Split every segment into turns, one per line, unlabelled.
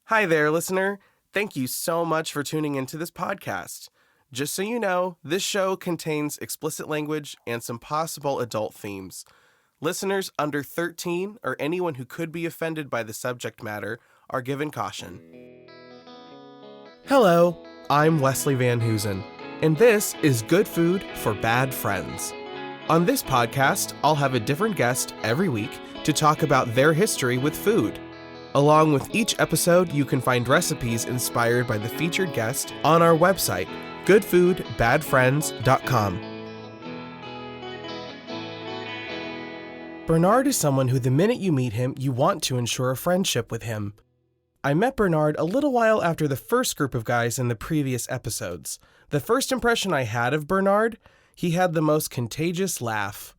Hi there, listener. Thank you so much for tuning into this podcast. Just so you know, this show contains explicit language and some possible adult themes. Listeners under 13 or anyone who could be offended by the subject matter are given caution. Hello, I'm Wesley Van Hoosen, and this is Good Food for Bad Friends. On this podcast, I'll have a different guest every week to talk about their history with food. Along with each episode, you can find recipes inspired by the featured guest on our website, goodfoodbadfriends.com. Bernard is someone who the minute you meet him, you want to ensure a friendship with him. I met Bernard a little while after the first group of guys in the previous episodes. The first impression I had of Bernard, he had the most contagious laugh.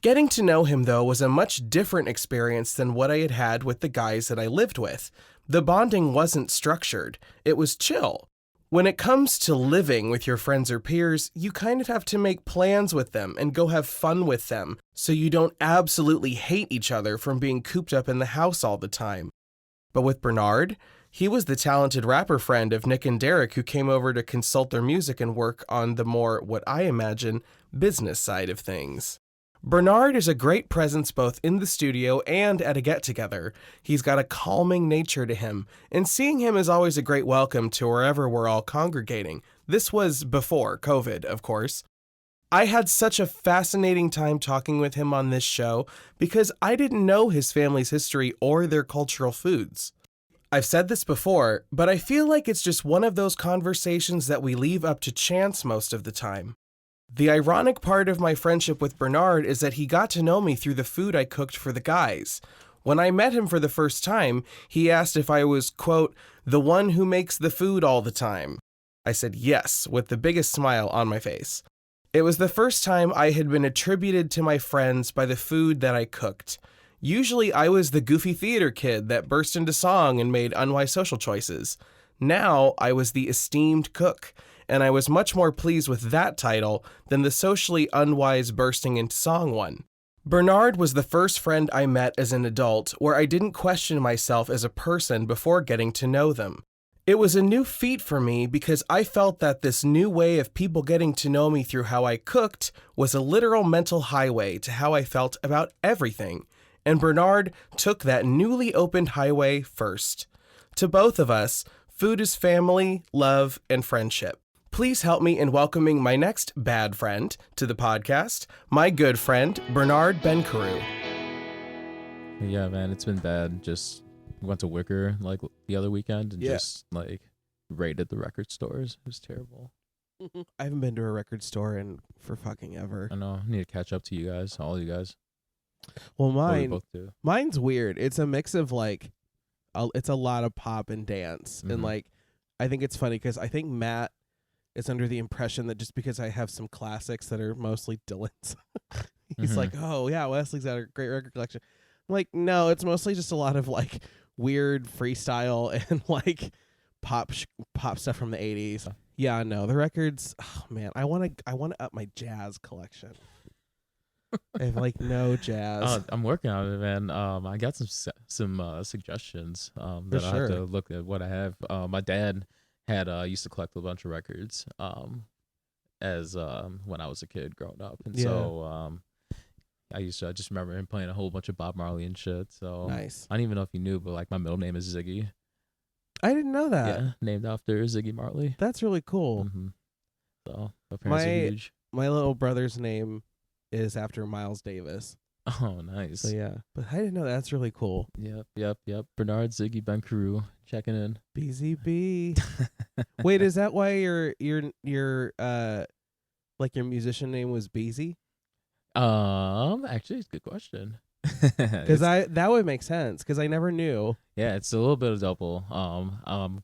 Getting to know him, though, was a much different experience than what I had had with the guys that I lived with. The bonding wasn't structured. It was chill. When it comes to living with your friends or peers, you kind of have to make plans with them and go have fun with them, so you don't absolutely hate each other from being cooped up in the house all the time. But with Bernard, he was the talented rapper friend of Nick and Derek who came over to consult their music and work on the more, what I imagine, business side of things. Bernard is a great presence both in the studio and at a get-together. He's got a calming nature to him, and seeing him is always a great welcome to wherever we're all congregating. This was before COVID, of course. I had such a fascinating time talking with him on this show because I didn't know his family's history or their cultural foods. I've said this before, but I feel like it's just one of those conversations that we leave up to chance most of the time. The ironic part of my friendship with Bernard is that he got to know me through the food I cooked for the guys. When I met him for the first time, he asked if I was, quote, the one who makes the food all the time. I said yes, with the biggest smile on my face. It was the first time I had been attributed to my friends by the food that I cooked. Usually I was the goofy theater kid that burst into song and made unwise social choices. Now I was the esteemed cook, and I was much more pleased with that title than the socially unwise bursting into song one. Bernard was the first friend I met as an adult where I didn't question myself as a person before getting to know them. It was a new feat for me because I felt that this new way of people getting to know me through how I cooked was a literal mental highway to how I felt about everything, and Bernard took that newly opened highway first. To both of us, food is family, love, and friendship. Please help me in welcoming my next bad friend to the podcast, my good friend, Bernard Bencarew.
Yeah, man, it's been bad. Just went to Wicker like the other weekend and just like raided the record stores. It was terrible.
I haven't been to a record store for fucking ever.
I know. I need to catch up to you guys, all you guys.
Well,
We both do.
mine's weird. It's a mix of like, it's a lot of pop and dance. And like, I think it's funny because I think Matt is under the impression that just because I have some classics that are mostly Dylan's, he's like, oh yeah, Wesley's got a great record collection. I'm like, no, it's mostly just a lot of like weird freestyle and like pop stuff from the 80s. Yeah, no, the records. Oh man, I want to up my jazz collection. I have like no jazz.
I'm working on it, man. I got some suggestions that I have to look at what I have. My dad had used to collect a bunch of records as when I was a kid growing up, and so I just remember him playing a whole bunch of Bob Marley and shit. So
nice.
I don't even know if you knew, but like my middle name is Ziggy.
I didn't know that.
Yeah, named after Ziggy Marley.
That's really cool.
So my parents are huge.
My little brother's name is after Miles Davis.
Oh, nice.
So yeah, but I didn't know that. That's really cool.
Yep. Bernard Ziggy Bencarew checking in.
BZB. Wait, is that why your like your musician name was Beezy?
Actually, it's a good question.
Because that would make sense. Because I never knew.
Yeah, it's a little bit of double.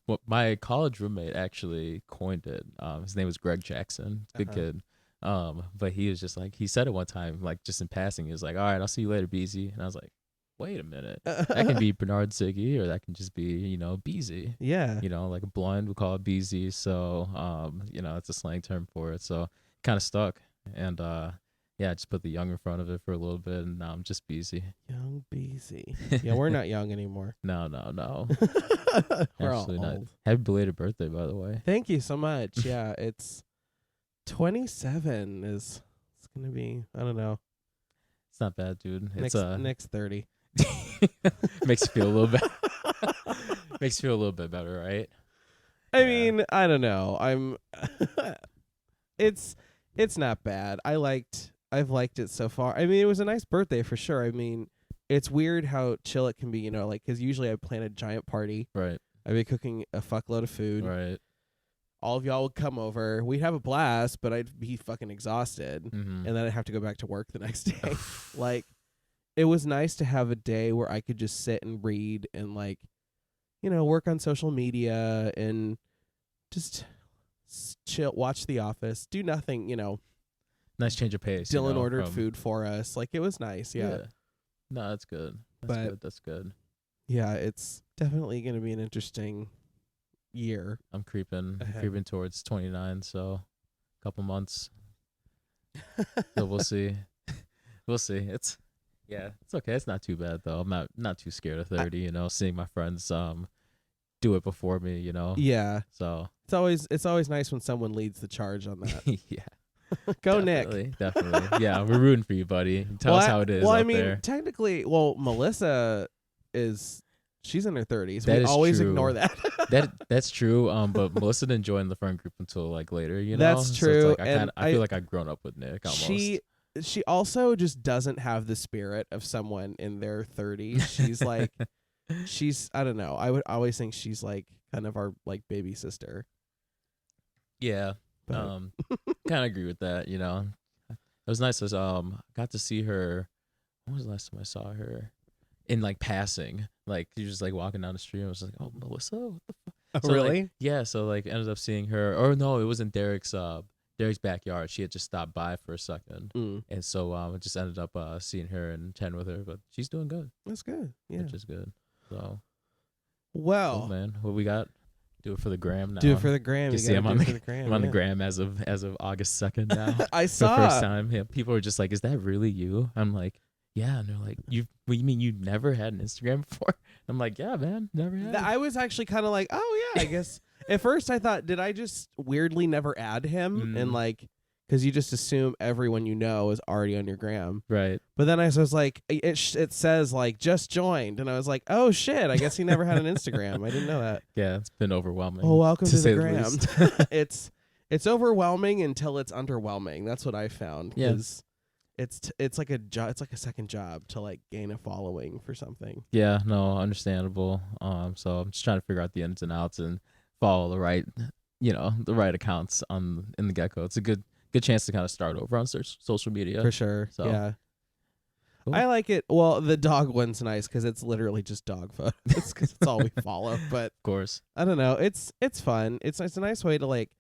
What my college roommate actually coined it. His name was Greg Jackson. Good kid. But he was just like, he said it one time, like just in passing. He was like, all right, I'll see you later, Beezy. And I was like, wait a minute. That can be Bernard Ziggy, or that can just be, Beezy.
Yeah.
Like a blind would call it Beezy. So, it's a slang term for it. So kind of stuck. And Yeah, I just put the young in front of it for a little bit, and now I'm just busy.
Young BZ. Yeah, we're not young anymore.
No.
We're all
Absolutely not.
old.
Happy belated birthday, by the way.
Thank you so much. Yeah, it's 27 is it's gonna be, I don't know,
It's not bad, dude.
next 30.
Makes you feel a little bit makes you feel a little bit better, right?
I mean, I don't know. It's not bad. I've liked it so far. I mean, it was a nice birthday for sure. I mean, it's weird how chill it can be, like, because usually I plan a giant party.
Right.
I'd be cooking a fuckload of food.
Right.
All of y'all would come over. We'd have a blast, but I'd be fucking exhausted.
Mm-hmm.
And then I'd have to go back to work the next day. Like, it was nice to have a day where I could just sit and read and, like, work on social media and just chill, watch The Office, do nothing,
Nice change of pace.
Dylan ordered food for us. Like, it was nice. Yeah.
No, that's good. That's good.
Yeah, it's definitely going to be an interesting year.
I'm creeping towards 29, so a couple months. So we'll see. We'll see. It's okay. It's not too bad though. I'm not too scared of 30. Seeing my friends do it before me.
Yeah.
So
it's always nice when someone leads the charge on that.
Yeah.
Go
definitely,
Nick.
Definitely. Yeah, we're rooting for you, buddy. Tell us how it is.
Well,
out
I mean,
there.
technically, Melissa she's in her 30s.
That
we
is
always
true.
ignore that.
That's true. But Melissa didn't join the friend group until like later.
That's true.
So it's like I feel like I've grown up with Nick almost.
She also just doesn't have the spirit of someone in their 30s. She's like, I don't know. I would always think she's like kind of our like baby sister.
Yeah.
But
Kind of agree with that. It was nice as got to see her. When was the last time I saw her? In like passing, like she was just like walking down the street. I was like, "Oh, Melissa, what the fuck?" So,
really?
Like, yeah. So like, ended up seeing her. Or no, it was in Derek's backyard. She had just stopped by for a second, and so I just ended up seeing her and chatting with her. But she's doing good.
That's good. Yeah,
which is good. So,
well,
cool, man, what we got? Do it for the gram now.
Do it for the gram.
You see, I'm on the gram as of August 2nd now.
I saw
the first time. Yeah, people were just like, "Is that really you?" I'm like, "Yeah," and they're like, "What, you mean you never had an Instagram before?" I'm like, "Yeah, man, never had."
I was actually kind of like, "Oh yeah, I guess." At first, I thought, did I just weirdly never add him? And like, because you just assume everyone you know is already on your gram,
right?
But then I was like, it says like just joined, and I was like, oh shit, I guess he never had an Instagram. I didn't know that.
Yeah, it's been overwhelming.
Oh, welcome to the
the
gram. It's overwhelming until it's underwhelming. That's what I found.
Yeah.
It's like a job. It's like a second job to like gain a following for something.
Yeah, no, understandable. So I'm just trying to figure out the ins and outs and follow the right accounts in the get-go. It's a good chance to kind of start over on social media.
For sure.
So,
yeah.
cool.
I like it. Well, the dog one's nice because it's literally just dog photos because it's all we follow. But
of course,
I don't know. It's fun. It's a nice way to like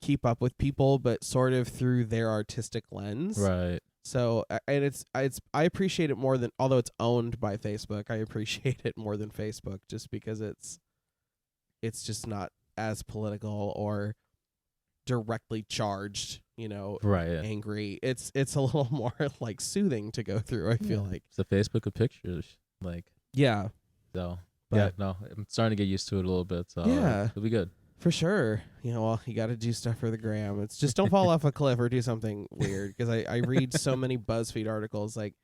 keep up with people, but sort of through their artistic lens.
right?
So, and I appreciate it more than, although it's owned by Facebook, I appreciate it more than Facebook just because it's just not as political or directly charged,
Right.
angry. It's a little more like soothing to go through, I feel like.
It's a Facebook of pictures. Like,
yeah.
So,
But
yeah, no, I'm starting to get used to it a little bit. So,
yeah.
it'll be good.
For sure. Well, you got to do stuff for the gram. It's just don't fall off a cliff or do something weird because I read so many BuzzFeed articles like,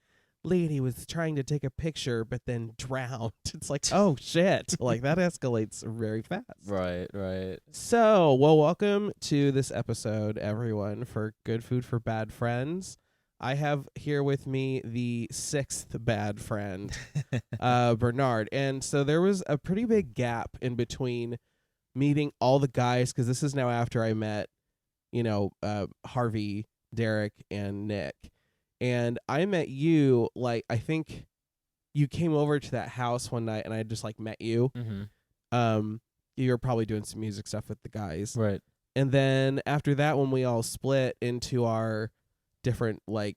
lady was trying to take a picture but then drowned. It's like, oh shit. Like that escalates very fast.
Right.
So, well, welcome to this episode, everyone, for Good Food for Bad Friends. I have here with me the sixth bad friend, Bernard. And so there was a pretty big gap in between meeting all the guys, because this is now after I met, Harvey, Derek, and Nick. And I met you, like, I think you came over to that house one night and I just like met you.
Mm-hmm.
You were probably doing some music stuff with the guys.
Right.
And then after that, when we all split into our different like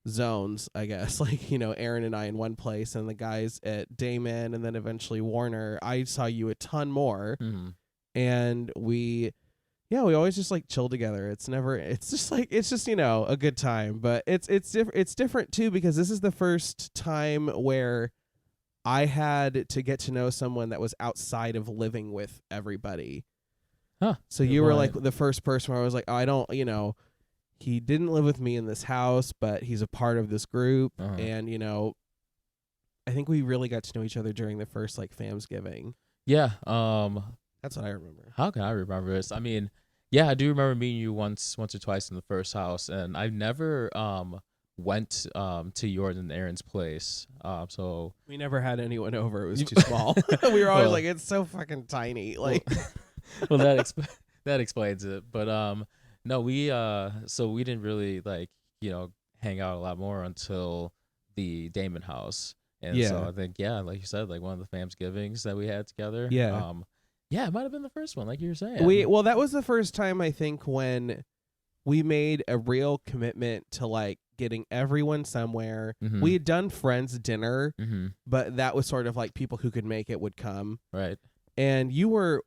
zones, I guess, like, Aaron and I in one place and the guys at Damon and then eventually Warner, I saw you a ton more.
Mm-hmm.
And we Yeah, we always just like chill together. It's just a good time. But it's different too because this is the first time where I had to get to know someone that was outside of living with everybody.
Huh.
So you were like the first person where I was like, oh, I don't, he didn't live with me in this house, but he's a part of this group. And, I think we really got to know each other during the first like Famsgiving.
Yeah.
That's what I remember.
How can I remember this? I mean, yeah, I do remember meeting you once or twice in the first house, and I never went to yours and Aaron's place. So
we never had anyone over. It was too small. We were always like, it's so fucking tiny. Like,
well, that explains it. But no, we so we didn't really like hang out a lot more until the Damon house. And so I think, like you said, like one of the Famsgivings that we had together.
Yeah.
Yeah, it might have been the first one, like you were saying.
Well, that was the first time I think when we made a real commitment to like getting everyone somewhere.
Mm-hmm.
We had done friends dinner,
mm-hmm.
but that was sort of like people who could make it would come.
Right.
And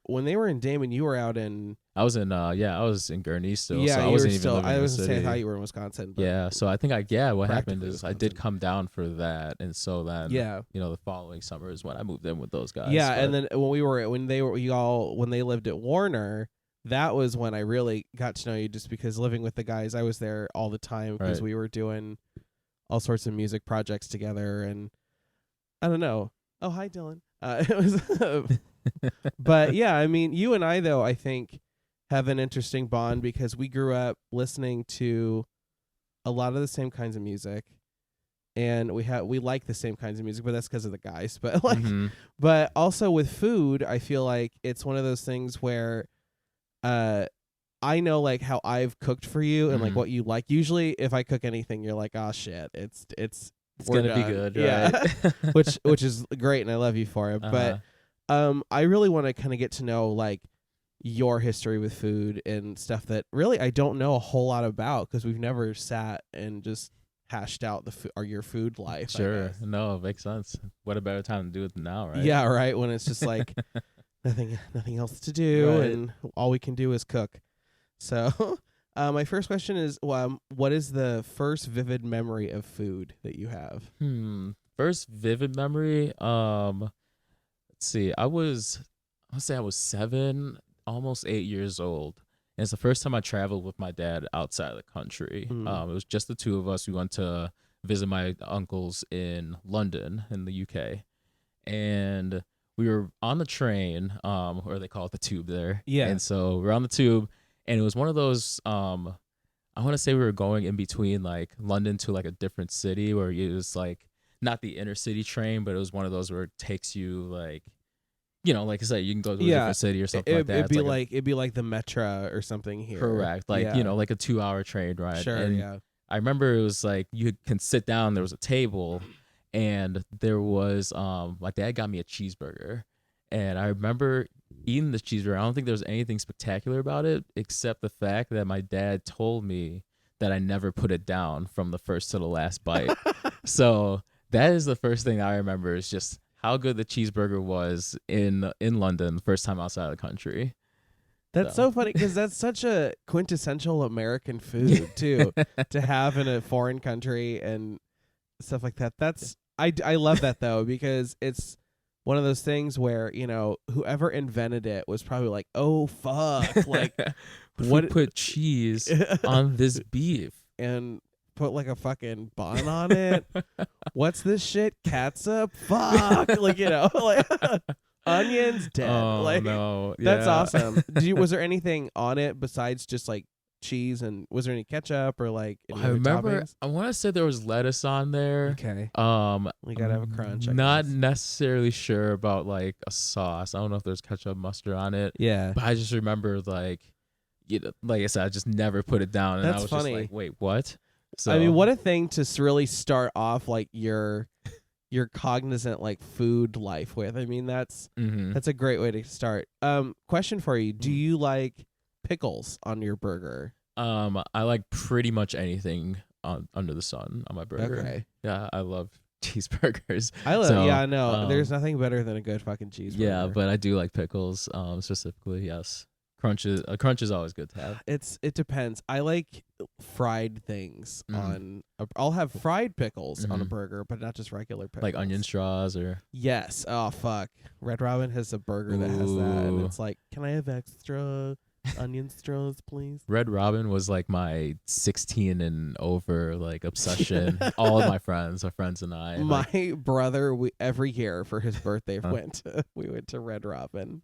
when they were in Damon, you were out in.
I was in Gurnee still.
Yeah,
so I wasn't even living in the city.
I thought you were in Wisconsin. But
yeah, so I think what happened is
Wisconsin.
I did come down for that, and so then the following summer is when I moved in with those guys.
Yeah, and then when they lived at Warner, that was when I really got to know you, just because living with the guys, I was there all the time because we were doing all sorts of music projects together, and I don't know. Oh, hi, Dylan. It was. But yeah, I mean, you and I though, I think, have an interesting bond because we grew up listening to a lot of the same kinds of music, and we like the same kinds of music, but that's because of the guys. But but also with food, I feel like it's one of those things where, I know like how I've cooked for you and like what you like. Usually, if I cook anything, you're like, oh shit, it's
gonna be good,
yeah.
right?
which is great, and I love you for it. But I really want to kind of get to know like your history with food and stuff that really I don't know a whole lot about because we've never sat and just hashed out your food life.
Sure, no, it makes sense. What a better time to do it than now, right?
Yeah, right. When it's just like nothing else to do, and all we can do is cook. So, my first question is, what is the first vivid memory of food that you have?
First vivid memory. Let's see. I was 7, almost 8 years old. And it's the first time I traveled with my dad outside of the country. It was just the two of us. We went to visit my uncles in London in the UK. And we were on the train, or they call it the tube there.
Yeah.
And so we're on the tube, and it was one of those, I want to say we were going in between like London to like a different city where it was like not the inner city train, but it was one of those where it takes you like, like I said, you can go to a different city or something like that.
It'd be like the Metra or something here.
Correct. Like, like a 2-hour train ride.
Sure,
and
yeah.
I remember it was like you can sit down, there was a table, and there was my dad got me a cheeseburger. And I remember eating the cheeseburger. I don't think there was anything spectacular about it except the fact that my dad told me that I never put it down from the first to the last bite. So that is the first thing I remember, is just how good the cheeseburger was in London the first time outside of the country.
That's so funny because that's such a quintessential American food too, to have in a foreign country and stuff like that. I love that though, because it's one of those things where, whoever invented it was probably like, oh fuck, like
what put cheese on this beef
and put like a fucking bun on it. What's this shit? Catsup? Fuck. Like, like onions dead.
Oh,
like,
no.
That's awesome. Was there anything on it besides just like cheese, and was there any ketchup or like any
I remember
toppings?
I want to say there was lettuce on there.
Okay.
We
gotta have a crunch.
Not necessarily sure about like a sauce. I don't know if there's ketchup, mustard on it.
Yeah.
But I just remember like I said, I just never put it down, and
That's
I was
funny.
just like, wait, what? So
I mean, what a thing to really start off like your cognizant like food life with. I mean, that's a great way to start. Question for you: do you like pickles on your burger?
I like pretty much anything under the sun on my burger.
Okay.
Yeah, I love cheeseburgers.
I love.
So,
yeah, I know. There's nothing better than a good fucking cheeseburger.
Yeah, but I do like pickles. Specifically, yes. Crunch is always good to have.
It depends. I like fried things
Mhm.
I'll have fried pickles on a
Mhm.
burger, but not just regular pickles.
Like onion straws or
Yes. Oh fuck. Red Robin has a burger that has that, and
ooh.
it's like, can I have extra onion straws, please?
Red Robin was like my 16 and over like obsession. All of my friends and I.
My
Like,
brother, every year for his birthday
Huh?
we went to Red Robin.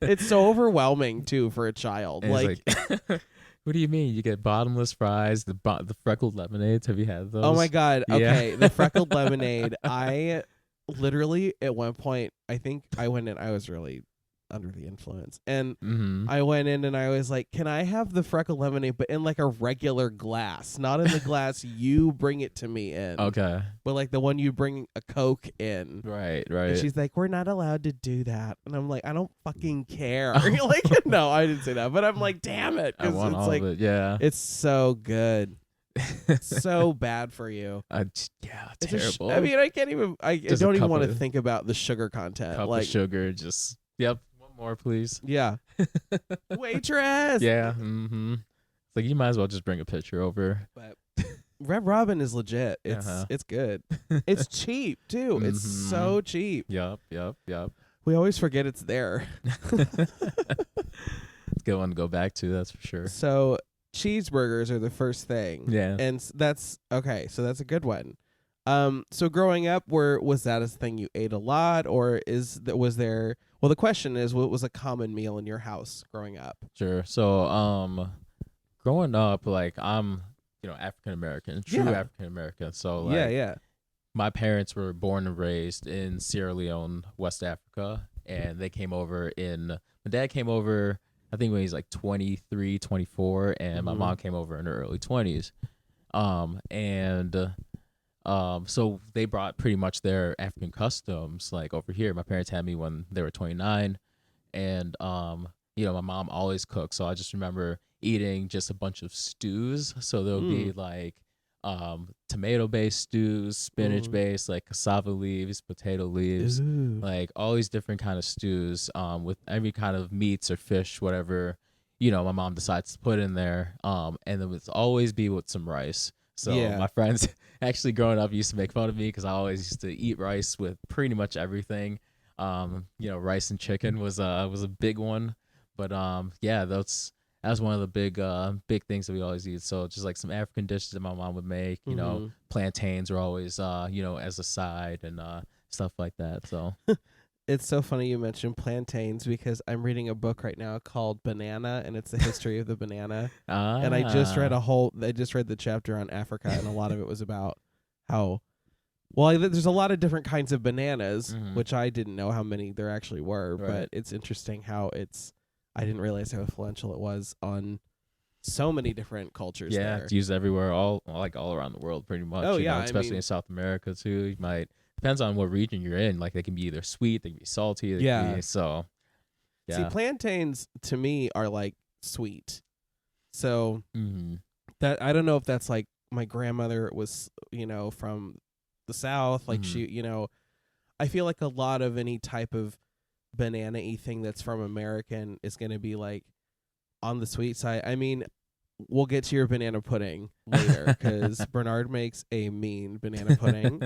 It's so overwhelming too for a child.
and
Like,
it's like, what do you mean? You get bottomless fries, the freckled lemonades. Have you had those?
oh my god.
Yeah.
Okay, the freckled lemonade. I literally at one point, I think I went in. I was really under the influence, and
Mm-hmm.
I went in and I was like, "Can I have the freckled lemonade, but in like a regular glass, not in the glass you bring it to me in,
Okay.
but like the one you bring a Coke in."
Right.
And she's like, "We're not allowed to do that," and I'm like, "I don't fucking care." Like, no, I didn't say that, but I'm like, "Damn it,"
I
because
want
it's
all
like,
of it. Yeah.
it's so good, so bad for you.
Yeah,
It's
terrible.
I mean, I can't even. I
Just a
don't even
cup
want to
of-
think about the sugar content.
cup
Like,
of sugar. Just yep. One more, please.
yeah, waitress.
Yeah. Mm-hmm. It's like you might as well just bring a pitcher over.
But Red Robin is legit.
Uh-huh.
It's good. It's cheap too. It's
Mhm.
so cheap.
Yep.
We always forget it's there.
It's a good one to go back to. That's for sure.
So cheeseburgers are the first thing.
Yeah.
And that's okay. So that's a good one. So growing up, was that a thing you ate a lot, or was there? Well, the question is, what was a common meal in your house growing up?
Sure. So, growing up, like I'm, African American, true
Yeah.
African American. So, like,
Yeah.
my parents were born and raised in Sierra Leone, West Africa, and they came over my dad came over, I think when he's like 23, 24, and my
Mhm.
mom came over in her early 20s. So they brought pretty much their African customs like over here. My parents had me when they were 29, and my mom always cooks. So I just remember eating just a bunch of stews. So there'll be like tomato-based stews, spinach-based, like cassava leaves, potato leaves,
Ooh.
like all these different kind of stews with every kind of meats or fish, whatever my mom decides to put in there. And then it's always be with some rice. So
Yeah.
my friends actually growing up used to make fun of me because I always used to eat rice with pretty much everything. Rice and chicken was a big one, but that's one of the big things that we always eat. So just like some African dishes that my mom would make.
Mhm.
Plantains are always as a side and stuff like that. So
It's so funny you mentioned plantains because I'm reading a book right now called Banana, and it's the history of the banana. And I just read the chapter on Africa, and a lot of it was about how, there's a lot of different kinds of bananas,
Mhm.
which I didn't know how many there actually were,
Right.
but it's interesting how I didn't realize how influential it was on so many different cultures there.
it's used everywhere, all around the world, pretty much.
Oh, yeah, I
especially
mean-
in South America too. You might depends on what region you're in. Like they can be either sweet, they can be salty. They
Yeah.
can be, so yeah.
See, plantains to me are like sweet. So
Mm-hmm.
that I don't know if that's like my grandmother was, from the South. Like
Mhm.
I feel like a lot of any type of banana-y thing that's from American is going to be like on the sweet side. I mean, we'll get to your banana pudding later because Bernard makes a mean banana pudding,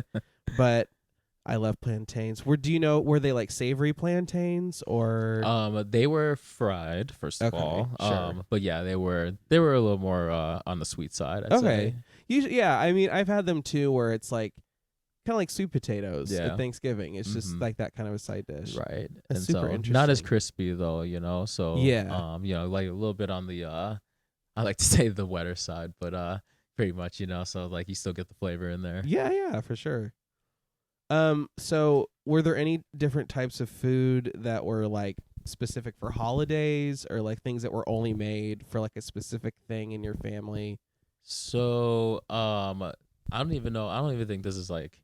but I love plantains. Were they like savory plantains or?
They were fried first of
Okay,
all.
sure.
But yeah, they were a little more on the sweet side, I'd
Okay.
say.
Usually, yeah. I mean, I've had them too, where it's like kind of like sweet potatoes
Yeah.
at Thanksgiving. It's just
Mhm.
like that kind of a side dish.
Right.
That's
and
super
so not as
interesting.
crispy though, so
Yeah.
like a little bit on the I like to say the wetter side, but pretty much, so like you still get the flavor in there.
Yeah, for sure. So were there any different types of food that were like specific for holidays or like things that were only made for like a specific thing in your family?
So, I don't even think this is like,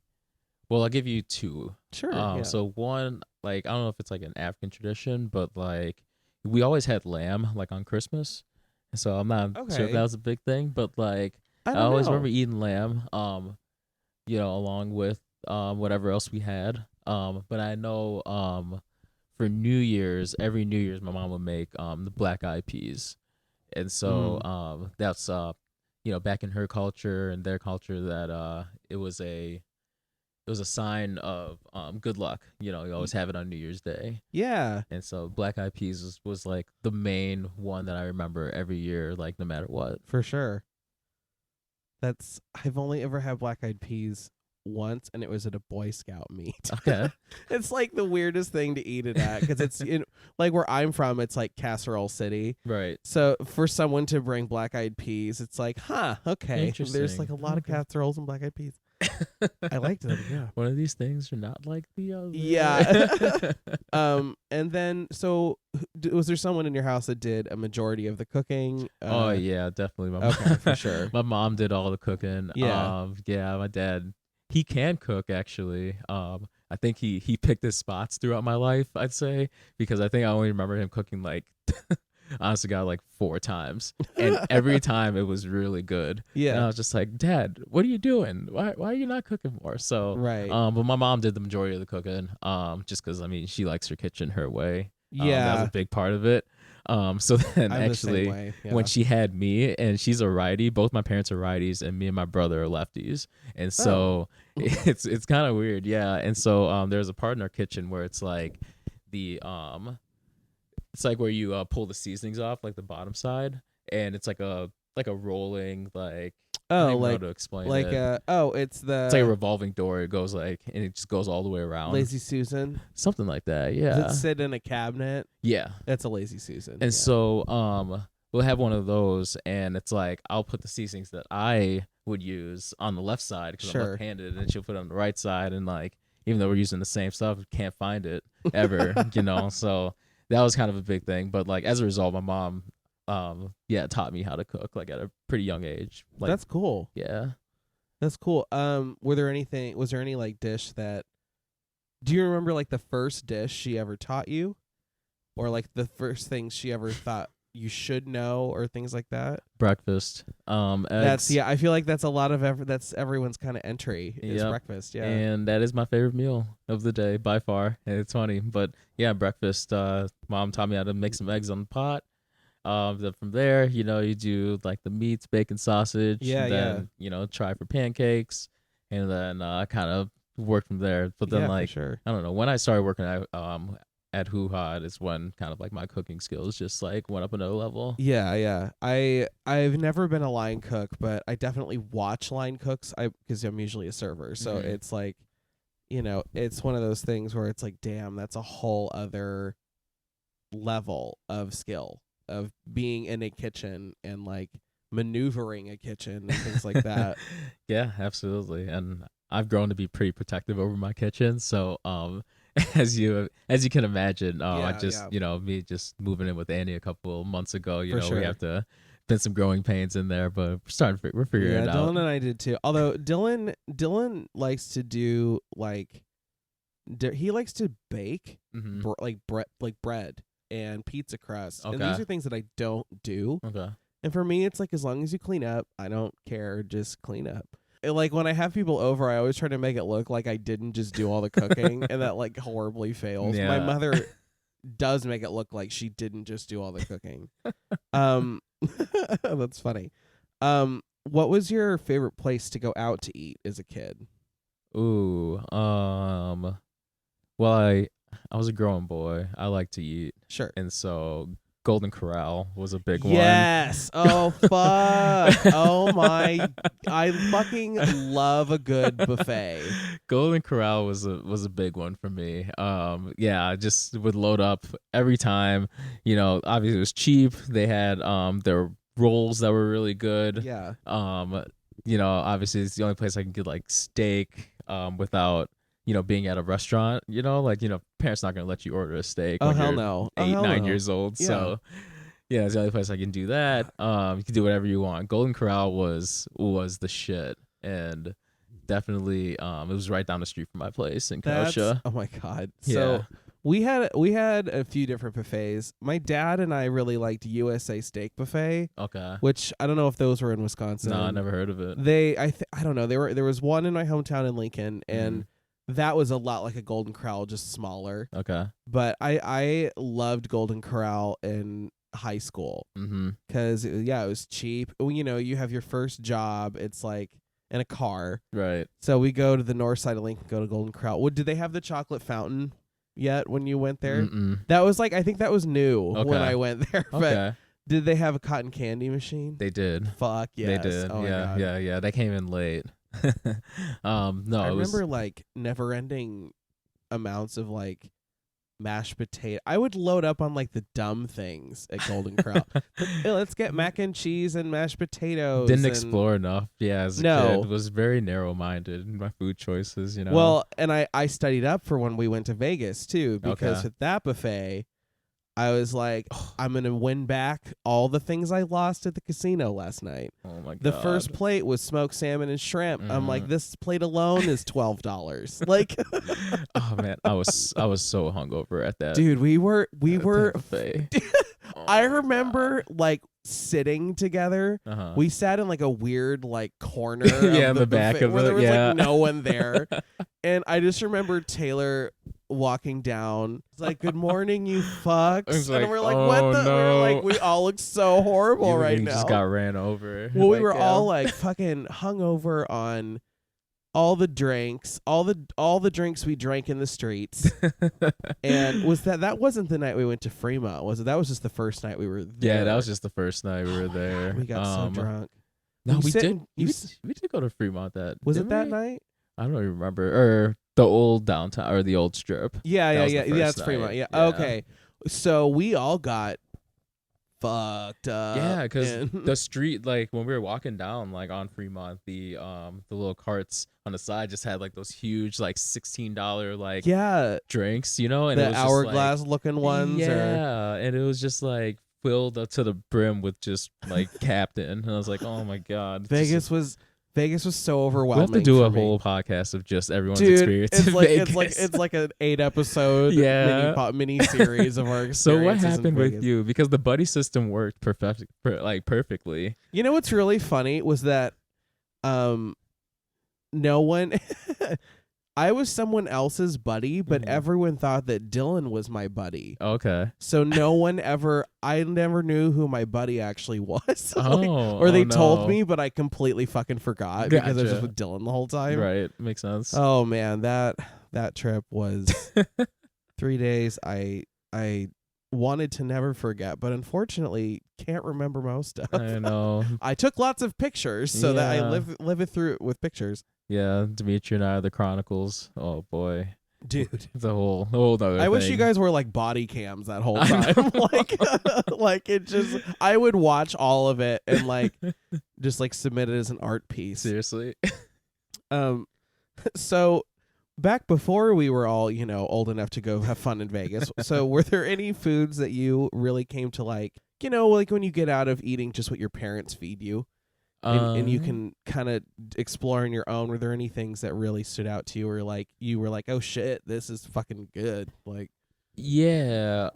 well, I'll give you two.
Sure. Yeah.
So one, like, I don't know if it's like an African tradition, but like we always had lamb like on Christmas. So I'm not sure if
Okay.
that was a big thing, but like
I
I
don't
always
know.
remember eating lamb, along with whatever else we had. But I know for New Year's, every New Year's, my mom would make the black eyed peas, and so that's back in her culture and their culture that it was a sign of good luck. You always have it on New Year's Day.
Yeah.
And so black eyed peas was like the main one that I remember every year, like no matter what.
For sure. I've only ever had black eyed peas once, and it was at a Boy Scout meet.
Okay.
It's like the weirdest thing to eat it at, because it's like where I'm from, it's like Casserole City.
Right.
So for someone to bring black eyed peas, it's like, okay. There's like a lot of casseroles and black eyed peas. I liked them. Yeah.
One of these things are not like the other.
Yeah. And then, so was there someone in your house that did a majority of the cooking?
Oh yeah, definitely. My
okay, for sure.
My mom did all the cooking.
Yeah.
Yeah. My dad, he can cook actually. I think he picked his spots throughout my life, I'd say, because I think I only remember him cooking like honestly got like 4 times, and every time it was really good.
Yeah.
And I was just like, Dad, what are you doing? Why are you not cooking more? So
right.
But my mom did the majority of the cooking. Just because she likes her kitchen her way.
Yeah.
That was a big part of it. So then
I'm
actually
the same way. Yeah.
when she had me, and she's a righty, both my parents are righties, and me and my brother are lefties, and so it's kind of weird. Yeah. And so there's a part in our kitchen where it's like the it's like where you pull the seasonings off, like the bottom side, and it's like a rolling, like, I don't even know how to explain
like
it.
it's
It's like a revolving door. It goes and it just goes all the way around.
Lazy Susan,
something like that. Yeah.
Does it sit in a cabinet?
Yeah,
that's a Lazy Susan.
And so we'll have one of those, and it's like I'll put the seasonings that I would use on the left side because I'm left-handed, and she'll put it on the right side, and like even though we're using the same stuff, can't find it ever. So that was kind of a big thing. But like as a result, my mom taught me how to cook like at a pretty young age. Like,
that's cool.
Yeah.
That's cool. Was there any like dish that, do you remember like the first dish she ever taught you, or like the first things she ever thought you should know, or things like that?
Breakfast. Eggs.
I feel like that's a lot of that's everyone's kind of entry is breakfast. Yeah.
And that is my favorite meal of the day by far. And it's funny, but yeah, breakfast. Mom taught me how to make some eggs on the pot. Then from there, you do like the meats, bacon, sausage.
Yeah,
then, try for pancakes, and then I kind of work from there. But then, like,
sure.
I don't know, when I started working at Hoo Ha is when kind of like my cooking skills just like went up another level.
Yeah. I've never been a line cook, but I definitely watch line cooks. Because I'm usually a server, so it's like, it's one of those things where it's like, damn, that's a whole other level of skill of being in a kitchen and like maneuvering a kitchen and things like that.
Yeah, absolutely. And I've grown to be pretty protective over my kitchen. So as you can imagine, I just me just moving in with Annie a couple months ago, we have to been some growing pains in there, but we're figuring it out.
Dylan and I did too. Although Dylan likes to do like he likes to bake bread and pizza crust.
Okay.
And these are things that I don't do.
Okay.
And for me, it's like, as long as you clean up, I don't care. Just clean up. And like when I have people over, I always try to make it look like I didn't just do all the cooking, and that like horribly fails.
Yeah.
My mother does make it look like she didn't just do all the cooking. That's funny. What was your favorite place to go out to eat as a kid?
Ooh, well, I was a growing boy. I like to eat.
Sure.
And so Golden Corral was a big one.
Yes. Oh, fuck. Oh, my. I fucking love a good buffet.
Golden Corral was a big one for me. I just would load up every time. Obviously it was cheap. They had their rolls that were really good.
Yeah.
Obviously it's the only place I can get like steak without being at a restaurant, parents not gonna let you order a steak when
hell
you're
no.
9 years old.
Yeah.
So yeah, it's the only place I can do that. You can do whatever you want. Golden Corral was the shit, and definitely it was right down the street from my place in Kenosha.
Oh my god.
Yeah.
So we had a few different buffets. My dad and I really liked USA Steak Buffet.
Okay.
Which I don't know if those were in Wisconsin.
No, I never heard of it.
I don't know. There was one in my hometown in Lincoln, and that was a lot like a Golden Corral, just smaller.
Okay.
But I loved Golden Corral in high school because it was cheap. Well, you have your first job. It's like in a car.
Right.
So we go to the north side of Lincoln, go to Golden Corral. Did they have the chocolate fountain yet when you went there? That was I think that was new when I went there. But did they have a cotton candy machine?
They did.
Fuck yes.
They did.
Oh
yeah. They came in late. No,
I remember never ending amounts of mashed potato. I would load up on the dumb things at Golden Corral. Hey, let's get mac and cheese and mashed potatoes.
Didn't explore enough. Yeah, as a kid, was very narrow minded in my food choices.
Well, and I studied up for when we went to Vegas too, because at that buffet, I was like, I'm gonna win back all the things I lost at the casino last night.
Oh my god!
The first plate was smoked salmon and shrimp. I'm like, this plate alone is $12.
Oh man, I was so hungover at that.
Dude, we were.
Buffet.
I remember sitting together.
Uh-huh.
We sat in a weird corner.
Yeah,
of
the back of
where there was no one there, and I just remember Taylor walking down. It's like, good morning, you fucks. And we're like, what the?
No.
We're we all look so horrible right now.
Just got ran over.
Well, we were all fucking hungover on all the drinks, all the drinks we drank in the streets. And that wasn't the night we went to Fremont, was it? That was just the first night we were there.
Yeah, that was just the first night we were there.
We got so drunk.
No, we did. We did go to Fremont
Was it that night?
I don't even remember. Or the old downtown or the old strip.
Yeah. It's Fremont. Yeah. Okay. So we all got fucked up.
Yeah, because the street, when we were walking down, on Fremont, the little carts on the side just had those huge $16 drinks, and
the
it was
hourglass looking ones.
And it was just filled up to the brim with just Captain, and I was like, oh my god,
Vegas was so overwhelming.
We have to do a whole podcast of just everyone's experience.
It's
in Vegas.
it's like an 8-episode mini series of our experiences.
So what happened with you? Because the buddy system worked perfectly.
You know what's really funny was that no one I was someone else's buddy, but everyone thought that Dylan was my buddy.
Okay.
So I never knew who my buddy actually was. Or they told me, but I completely fucking forgot because I was just with Dylan the whole time.
Right. Makes sense.
Oh man, that trip was 3 days I wanted to never forget, but unfortunately can't remember most of.
I know.
I took lots of pictures so that I live it through with pictures.
Yeah, Dimitri and I are the Chronicles. Oh boy,
dude,
it's a whole other thing.
Wish you guys were body cams that whole time. It just, I would watch all of it and just submit it as an art piece.
Seriously.
So back before we were all old enough to go have fun in Vegas. So were there any foods that you really came to when you get out of eating just what your parents feed you? And you can kind of explore on your own. Were there any things that really stood out to you, or you were oh shit, this is fucking good?
Yeah.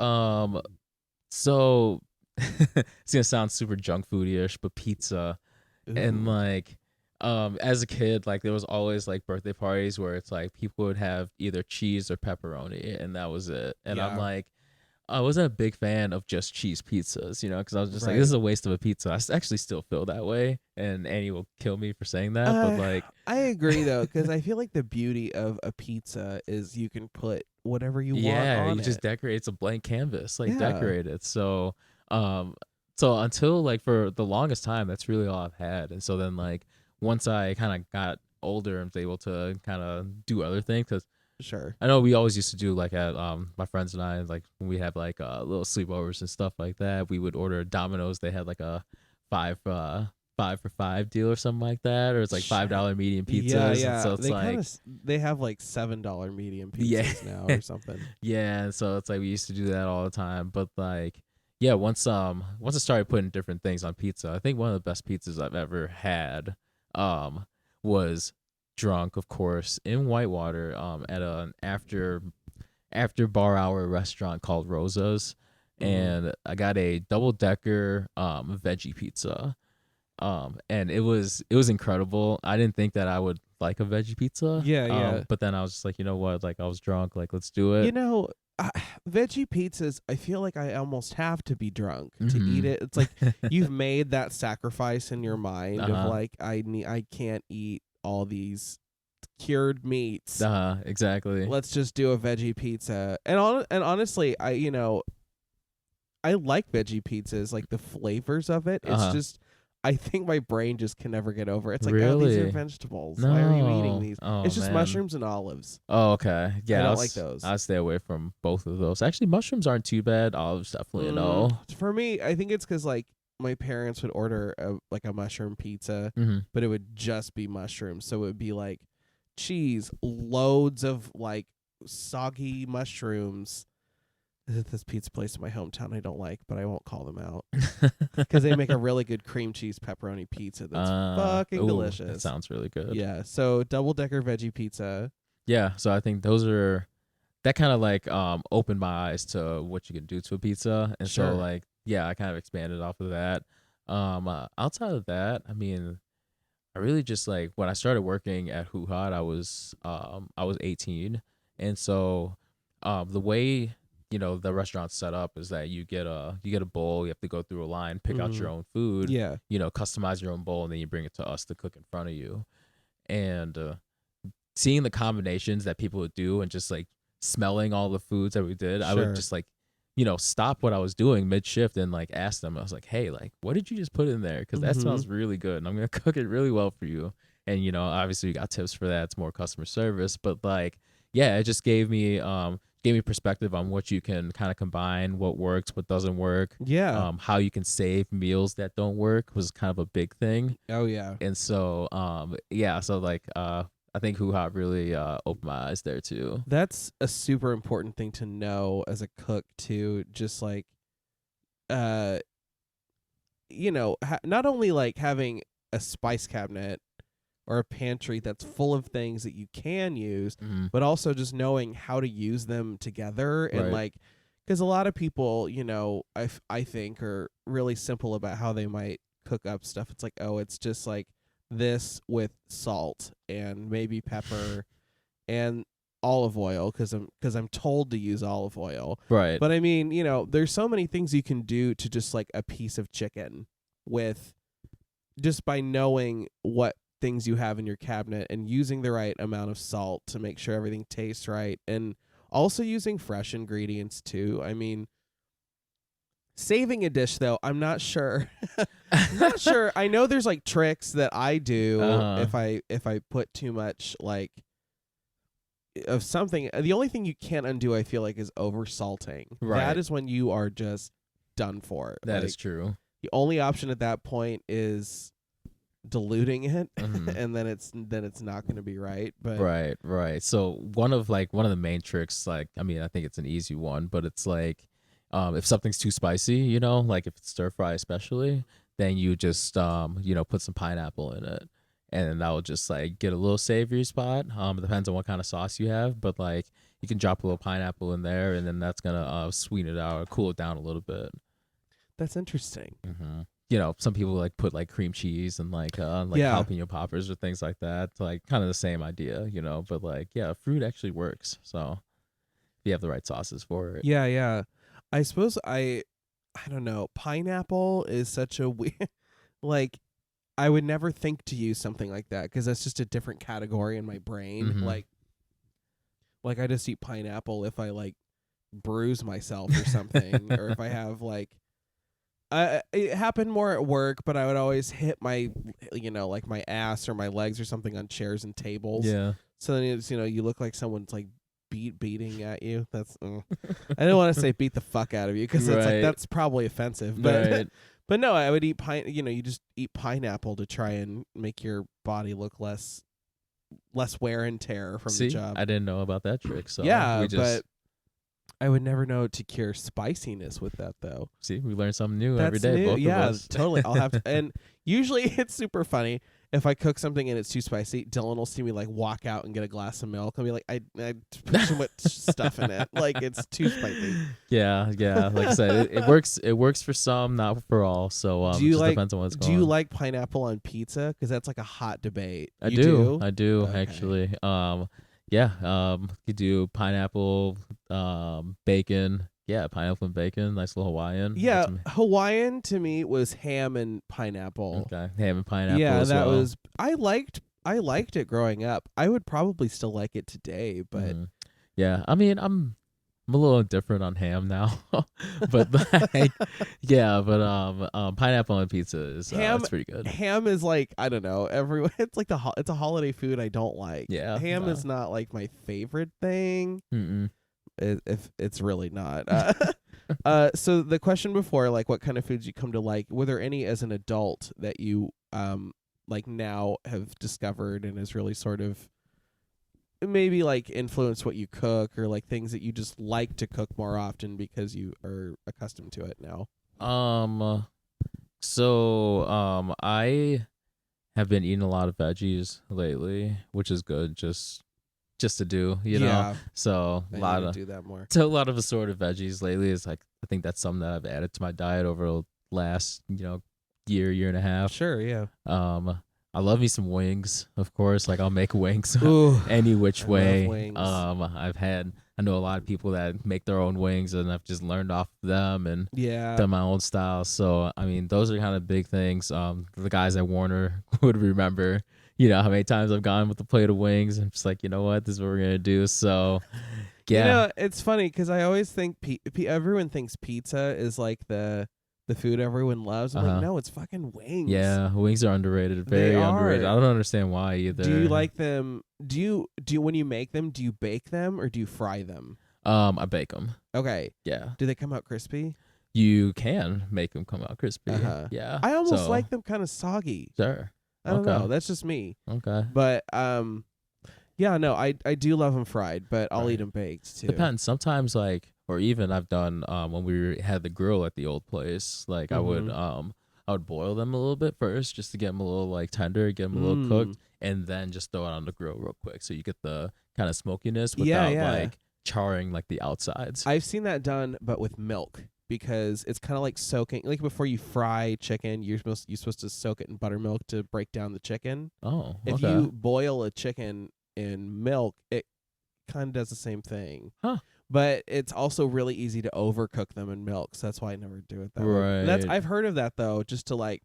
So it's gonna sound super junk foodie-ish, but pizza. Ooh. And as a kid, there was always birthday parties where it's people would have either cheese or pepperoni, and that was it. And I'm I wasn't a big fan of just cheese pizzas, because I was just this is a waste of a pizza. I actually still feel that way, and Annie will kill me for saying that. But
I agree though, because I feel the beauty of a pizza is you can put whatever you want on it.
Yeah, you just decorate. It's a blank canvas, decorate it. So, so until for the longest time, that's really all I've had. And so then once I kind of got older and was able to kind of do other things, because
sure,
I know we always used to do at my friends and I when we have little sleepovers and stuff like that, we would order Domino's. They had a 5 for $5 deal or something like that, or it's $5 medium pizzas.
Yeah.
And so it's
they have $7 medium pizzas now or something.
Yeah, and so it's we used to do that all the time. But once I started putting different things on pizza, I think one of the best pizzas I've ever had was drunk, of course, in Whitewater at an after bar hour restaurant called Rosa's, and I got a double-decker veggie pizza, and it was incredible. I didn't think that I would like a veggie pizza.
Yeah.
But then I was just like, you know what? Like I was drunk. Like let's do it.
You know, veggie pizzas, I feel like I almost have to be drunk to eat
Mhm.
it. It's like you've made that sacrifice in your mind of
Uh-huh.
like I can't eat all these cured meats.
Exactly.
Let's just do a veggie pizza. And honestly, I like veggie pizzas, like the flavors of it. It's just I think my brain just can never get over it. It's like, oh, these are
Really?
vegetables. Why are you eating
No.
these?
Oh,
It's just
man.
mushrooms and olives.
Oh, okay. Yeah,
I don't
I'll
like those.
I stay away from both of those. Actually, mushrooms aren't too bad. Olives definitely a no.
For me, I think it's because like my parents would order a mushroom pizza,
Mm-hmm.
but it would just be mushrooms. So it would be like cheese, loads of like soggy mushrooms. This pizza place in my hometown I don't like, but I won't call them out because they make a really good cream cheese pepperoni pizza that's fucking delicious.
That sounds really good.
Yeah, so double-decker veggie pizza.
Yeah, so I think those are that kind of like opened my eyes to what you can do to a pizza, and
Sure.
so like yeah, I kind of expanded off of that. Outside of that, I mean, I really just like when I started working at Hoo Hot, I was 18, and so the way the restaurant's set up is that you get a bowl, you have to go through a line, pick out your own food,
Yeah.
customize your own bowl, and then you bring it to us to cook in front of you, and seeing the combinations that people would do and just like smelling all the foods that we did, I
Sure.
would just like stop what I was doing mid shift and like ask them. I was like, hey, like what did you just put in there, because that smells really good and I'm gonna cook it really well for you. And obviously we got tips for that. It's more customer service, but like yeah, it just gave me perspective on what you can kind of combine, what works, what doesn't work.
Yeah.
How you can save meals that don't work was kind of a big thing.
Oh yeah.
And so so like I think Hoo Ha really opened my eyes there too.
That's a super important thing to know as a cook too. Just like, not only like having a spice cabinet or a pantry that's full of things that you can use, but also just knowing how to use them together. And
Right.
like, because a lot of people, I think are really simple about how they might cook up stuff. It's like, oh, it's just like this with salt and maybe pepper and olive oil because I'm told to use olive oil.
Right.
But I mean, there's so many things you can do to just like a piece of chicken with just by knowing what things you have in your cabinet and using the right amount of salt to make sure everything tastes right, and also using fresh ingredients too. I mean, saving a dish though, I'm not sure. I'm not sure. I know there's like tricks that I do if I put too much like of something. The only thing you can't undo, I feel like, is over salting.
Right.
That is when you are just done for.
That is true.
The only option at that point is diluting it,
Mhm.
and then it's not going to be right. But
Right. So one of the main tricks, like I mean, I think it's an easy one, but it's like if something's too spicy, like if it's stir fry especially, then you just put some pineapple in it, and that will just like get a little savory spot. It depends on what kind of sauce you have, but like you can drop a little pineapple in there, and then that's gonna sweeten it out or cool it down a little bit.
that's interesting.
Some people like put like cream cheese and like
Yeah.
jalapeno poppers or things like that. It's like kind of the same idea, but like yeah, fruit actually works. So if you have the right sauces for it.
Yeah. I suppose I don't know. Pineapple is such a weird. Like, I would never think to use something like that because that's just a different category in my brain.
Mhm.
Like I just eat pineapple if I like bruise myself or something, or if I have like. It happened more at work, but I would always hit my, like my ass or my legs or something on chairs and tables.
Yeah.
So then it's, you look like someone's like beating at you. That's I don't want to say beat the fuck out of you because it's like
Right.
that's probably offensive. But
Right.
but no, I would eat you just eat pineapple to try and make your body look less wear and tear from
See,
the job.
I didn't know about that trick. So
Yeah,
we just,
I would never know to cure spiciness with that though.
See, we learn something new every
That's
day.
new.
Both
Yeah,
of us.
totally. I'll have to. And usually it's super funny if I cook something and it's too spicy. Dylan will see me like walk out and get a glass of milk and be like, I put too much stuff in it. Like it's too spicy.
Yeah. Like I said, it works. It works for some, not for all. So
Do you
just
like?
depends on what's
Do
going
you
on.
like pineapple on pizza? Because that's like a hot debate.
I
You
do. I do
Okay.
actually. Yeah. You do pineapple, bacon. Yeah, pineapple and bacon. Nice little Hawaiian.
Yeah,
That's
Hawaiian to me was ham and pineapple.
okay. Ham and pineapple.
Yeah,
as
that
well.
was. I liked it growing up. I would probably still like it today, but
Mhm. Yeah. I mean, I'm a little indifferent on ham now, but like, yeah. But pineapple on pizza is
Ham-
it's pretty good.
ham is like I don't know. Everyone, it's like it's a holiday food I don't like.
Yeah,
ham
no.
is not like my favorite thing.
Mm-mm.
If it's really not. So the question before, like, what kind of foods you come to like? Were there any as an adult that you like now have discovered and is really sort of maybe like influence what you cook or like things that you just like to cook more often because you are accustomed to it now?
I have been eating a lot of veggies lately, which is good. Just to do, you know.
Yeah,
So
I
a lot
need
of
to do that more.
a lot of assorted veggies lately is like I think that's something that I've added to my diet over the last year and a half.
Sure, yeah.
I love me some wings, of course. Like I'll make wings
Ooh,
any which
I love
way.
wings.
I know a lot of people that make their own wings, and I've just learned off of them and
yeah.
done my own style. So I mean, those are kind of big things. The guys at Warner would remember, how many times I've gone with a plate of wings. I'm just like, you know what, this is what we're gonna do. So yeah,
You know, it's funny because I always think everyone thinks pizza is like the food everyone loves. I'm like,
Uh-huh.
no, it's fucking wings.
yeah, wings are underrated,
They
very
are.
underrated. I don't understand why either.
Do you like them? Do you when you make them? Do you bake them or do you fry them?
I bake them.
Okay.
Yeah,
Do they come out crispy?
you can make them come out crispy.
Uh-huh.
Yeah,
I almost
so,
like them kind of soggy.
Sure.
I don't
Okay.
know. That's just me.
Okay.
But yeah, no, I do love them fried, but I'll
Right.
eat them baked too.
Depends. Sometimes or even I've done when we had the grill at the old place. Like
Mhm.
I would boil them a little bit first just to get them a little like tender, get them a little cooked, and then just throw it on the grill real quick so you get the kind of smokiness
Yeah,
without
yeah.
like charring like the outsides.
I've seen that done, but with milk because it's kind of like soaking. Like before you fry chicken, you're supposed to soak it in buttermilk to break down the chicken.
Oh,
If
okay.
you boil a chicken in milk, it kind of does the same thing.
Huh.
But it's also really easy to overcook them in milk, so that's why I never do it that way.
Right.
I've heard of that though, just to like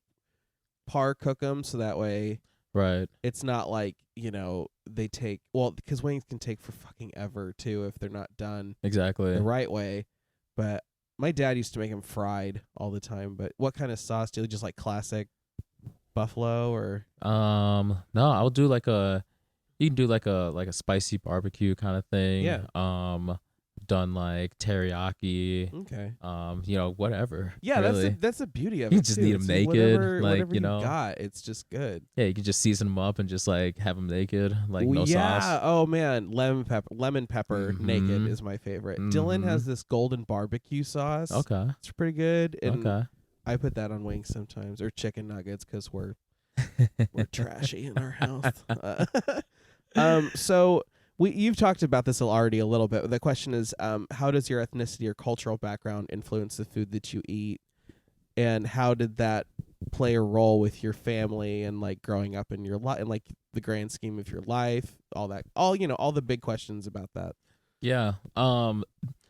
par cook them so that way
Right.
it's not like they take because wings can take for fucking ever too if they're not done
Exactly.
the right way. But my dad used to make them fried all the time. But what kind of sauce do you just like? Classic buffalo or?
No, I'll do you can do like a spicy barbecue kind of thing.
Yeah.
Done like teriyaki.
Okay.
Whatever.
Yeah,
really.
that's the beauty of
You
it.
just
too.
need 'em
It's
naked,
Whatever,
like,
whatever
you know.
got, it's just good.
Yeah, you can just season them up and just like have them naked, like no
yeah.
sauce.
Oh man, lemon pepper naked
Mhm.
is my favorite. Dylan has this golden barbecue sauce.
Okay.
It's pretty good. And
Okay.
I put that on wings sometimes or chicken nuggets because we're trashy in our house. So you've talked about this already a little bit. The question is, how does your ethnicity or cultural background influence the food that you eat, and how did that play a role with your family and like growing up in your life and like the grand scheme of your life, all the big questions about that.
Yeah.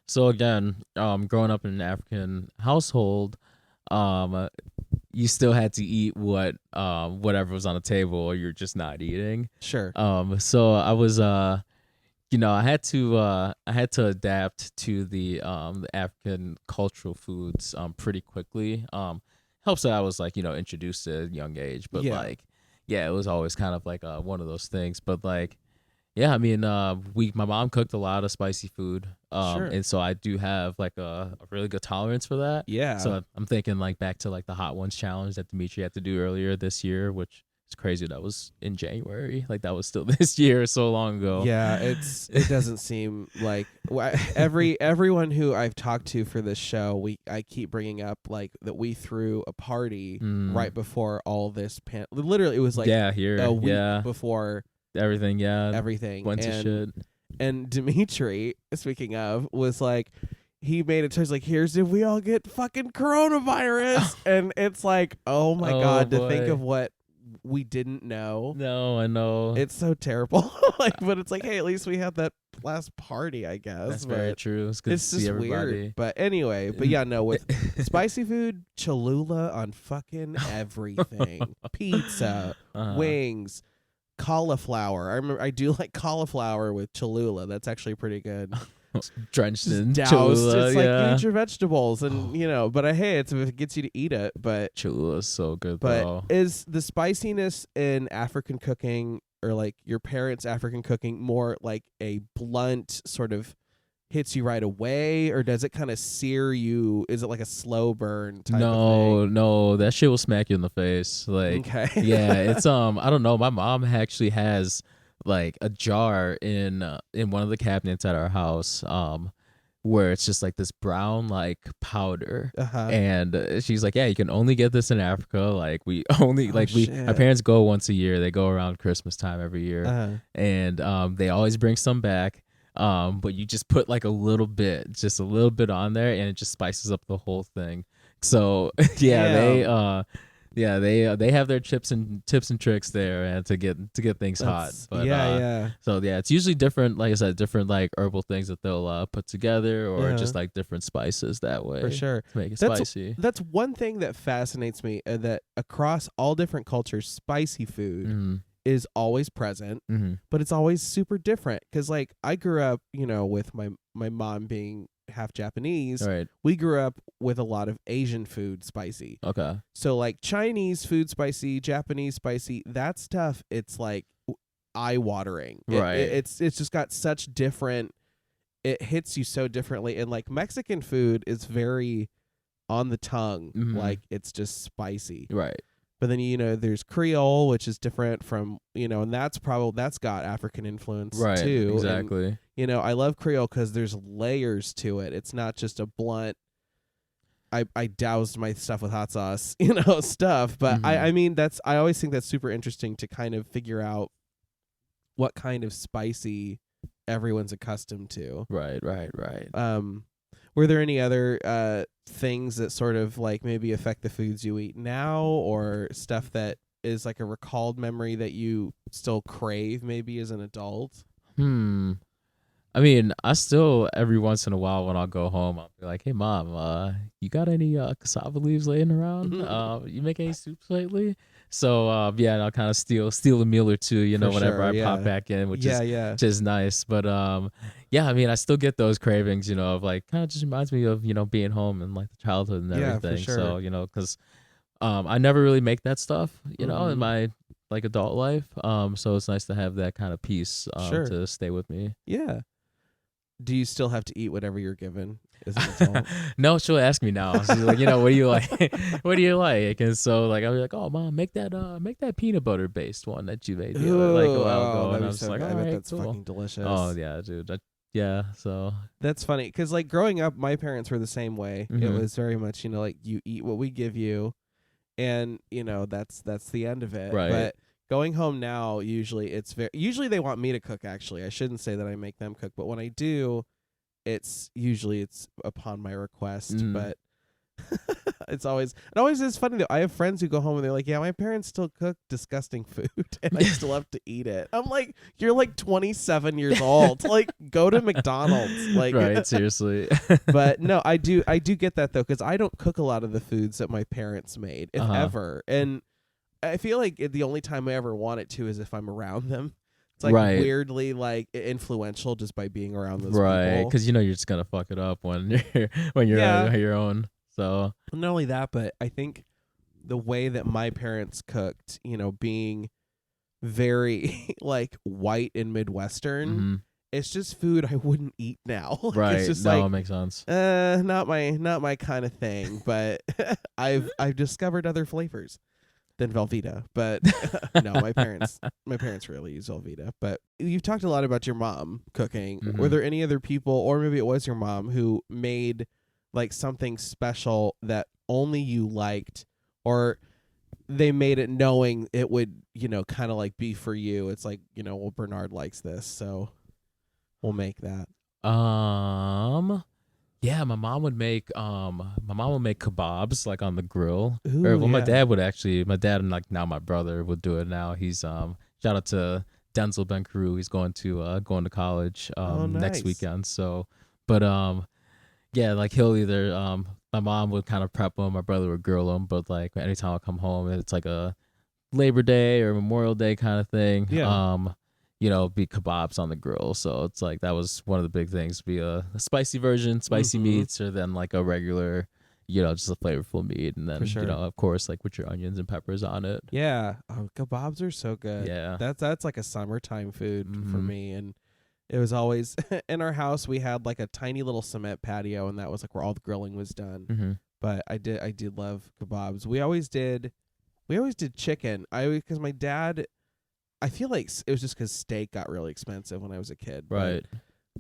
So again, growing up in an African household, you still had to eat whatever was on the table, or you're just not eating.
Sure.
So I was I had to adapt to the African cultural foods pretty quickly. Helps that I was like introduced at a young age, but it was always kind of like one of those things. But like, yeah, I mean, my mom cooked a lot of spicy food,
Sure.
and so I do have like a really good tolerance for that.
Yeah.
So I'm thinking like back to like the Hot Ones challenge that Dimitri had to do earlier this year, which It's crazy that was in January. Like that was still this year, so long ago.
Yeah, it doesn't seem like everyone who I've talked to for this show, I keep bringing up like that we threw a party right before all this literally it was like
here
a week before
everything
and
went to shit.
And Dimitri, speaking of, was like, he made it he's like, here's if we all get fucking coronavirus. And it's like, oh my God,
boy.
to think of what we didn't know.
No, I know.
It's so terrible. Like, but it's like, hey, at least we had that last party, I guess.
That's very true. It's good to see
just
everybody.
Weird. But anyway, no, with spicy food, Cholula on fucking everything. Pizza, wings, cauliflower. I remember I do like cauliflower with Cholula. That's actually pretty good.
Drenched in
doused.
Cholula.
It's like eat your vegetables, and but hey, if it gets you to eat it. But
Cholula is so good.
But
though.
Is the spiciness in African cooking, or like your parents' African cooking, more like a blunt sort of hits you right away, or does it kind of sear you? Is it like a slow burn type of thing?
No, that shit will smack you in the face. Like,
okay.
Yeah, it's I don't know. My mom actually has like a jar in one of the cabinets at our house, where it's just like this brown like powder, and she's like, yeah, you can only get this in Africa. Like we only my parents go once a year. They go around Christmas time every year, and they always bring some back. But you just put like a little bit on there, and it just spices up the whole thing. So they have their tips and tricks there, and to get things hot. But so it's usually different, like I said, different like herbal things that they'll put together, or just like different spices that way.
For sure.
To make it spicy.
That's one thing that fascinates me, that across all different cultures, spicy food is always present, but it's always super different. Because like I grew up, with my mom being half Japanese.
Right.
We grew up with a lot of Asian food spicy.
Okay.
So like Chinese food spicy, Japanese spicy, that stuff, it's like eye watering.
Right.
It's just got such different. It hits you so differently, and like Mexican food is very on the tongue, like it's just spicy.
Right.
But then there's Creole, which is different from and that's got African influence too.
Exactly.
And, I love Creole because there's layers to it. It's not just a blunt. I doused my stuff with hot sauce, stuff. But I mean I always think that's super interesting to kind of figure out what kind of spicy everyone's accustomed to.
Right.
Were there any other things that sort of like maybe affect the foods you eat now, or stuff that is like a recalled memory that you still crave maybe as an adult?
I mean, I still, every once in a while when I'll go home, I'll be like, hey, Mom, you got any cassava leaves laying around? You make any soups lately? So, and I'll kind of steal a meal or two, whenever I pop back in, which is nice. But, I mean, I still get those cravings, of like, kind of just reminds me of, being home and like the childhood and everything.
For sure.
So, because I never really make that stuff, in my like adult life. So it's nice to have that kind of peace to stay with me.
Yeah. Do you still have to eat whatever you're given as an adult?
No, she'll ask me now. She's like, what do you like? What do you like? And so like I'll be like, oh, Mom, make that peanut butter based one that you made like a while ago. And I was like,
I bet that's fucking delicious.
Oh yeah, dude. So
that's funny because like growing up, my parents were the same way. It was very much like you eat what we give you, and that's the end of it.
Right.
But going home now, usually they want me to cook. Actually, I shouldn't say that I make them cook, but when I do, it's upon my request. But it always is funny though. I have friends who go home and they're like, yeah, my parents still cook disgusting food and I still have to eat it. I'm like, you're like 27 years old. Like, go to McDonald's. Like,
right, seriously.
But no, I do get that though, because I don't cook a lot of the foods that my parents made, if ever. And I feel like the only time I ever want it to is if I'm around them. It's like weirdly like influential just by being around those people.
Right, because you're just gonna fuck it up when you're on your own. So
not only that, but I think the way that my parents cooked, being very like white and Midwestern, it's just food I wouldn't eat now.
Right,
it's just
it makes sense.
Not my kind of thing. But I've discovered other flavors. than Velveeta, but no, my parents rarely use Velveeta. But you've talked a lot about your mom cooking.
Mhm.
Were there any other people, or maybe it was your mom, who made like something special that only you liked, or they made it knowing it would, kind of like be for you? It's like, well, Bernard likes this, so we'll make that.
Yeah, my mom would make kebabs like on the grill.
Ooh,
Or well, my
yeah.
dad and like now my brother would do it now. He's shout out to Denzel Bencarew. He's going to college
Oh,
next
nice.
weekend. So, but yeah, like he'll either my mom would kind of prep him, my brother would grill him, but like anytime I come home, it's like a Labor Day or Memorial Day kind of thing.
Yeah.
Be kebabs on the grill. So it's like that was one of the big things, be a spicy version, spicy
Mhm.
meats, or then like a regular, just a flavorful meat. And then,
For sure.
of course, like with your onions and peppers on it.
Yeah. Oh, kebabs are so good.
Yeah.
That's like a summertime food for
Mhm.
me. And it was always in our house, we had like a tiny little cement patio, and that was like where all the grilling was done.
Mm-hmm.
But I did love kebabs. We always did chicken. Because my dad, I feel like it was just because steak got really expensive when I was a kid.
Right.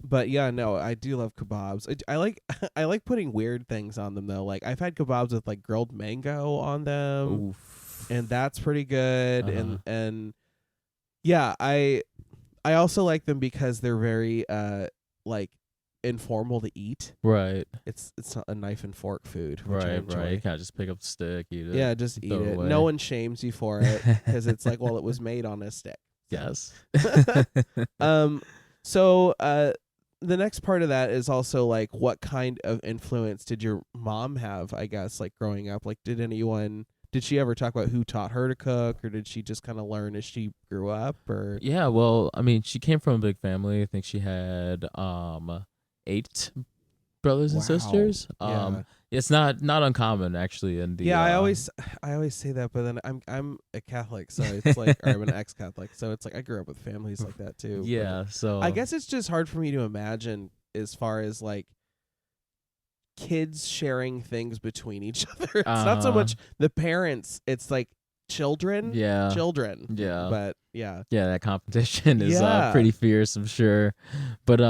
But yeah, no, I do love kebabs. I like I like putting weird things on them though. Like I've had kebabs with like grilled mango on them,
Oof.
and that's pretty good.
Uh-huh.
And yeah, I also like them because they're very like informal to eat.
Right.
It's not a knife and fork food, which I
Right.
enjoy.
Right. You kind of just pick up the stick, eat it.
Yeah, just eat
throw it
it.
away.
No one shames you for it because it's like, well, it was made on a stick.
Yes.
So the next part of that is also like, what kind of influence did your mom have, I guess, like growing up? Like, did she ever talk about who taught her to cook, or did she just kind of learn as she grew up? Or
Yeah, well, I mean, she came from a big family. I think she had 8 brothers and
Wow.
sisters.
Yeah.
It's not uncommon actually in the
Yeah, I always say that, but then I'm a Catholic, so it's like, or I'm an ex-Catholic, so it's like I grew up with families like that too. but
yeah, so
I guess it's just hard for me to imagine as far as like kids sharing things between each other. It's not so
Uh-huh.
much the parents, it's like children.
yeah.
Children.
Yeah.
But yeah.
Yeah, that competition is
Yeah.
pretty fierce, I'm sure. But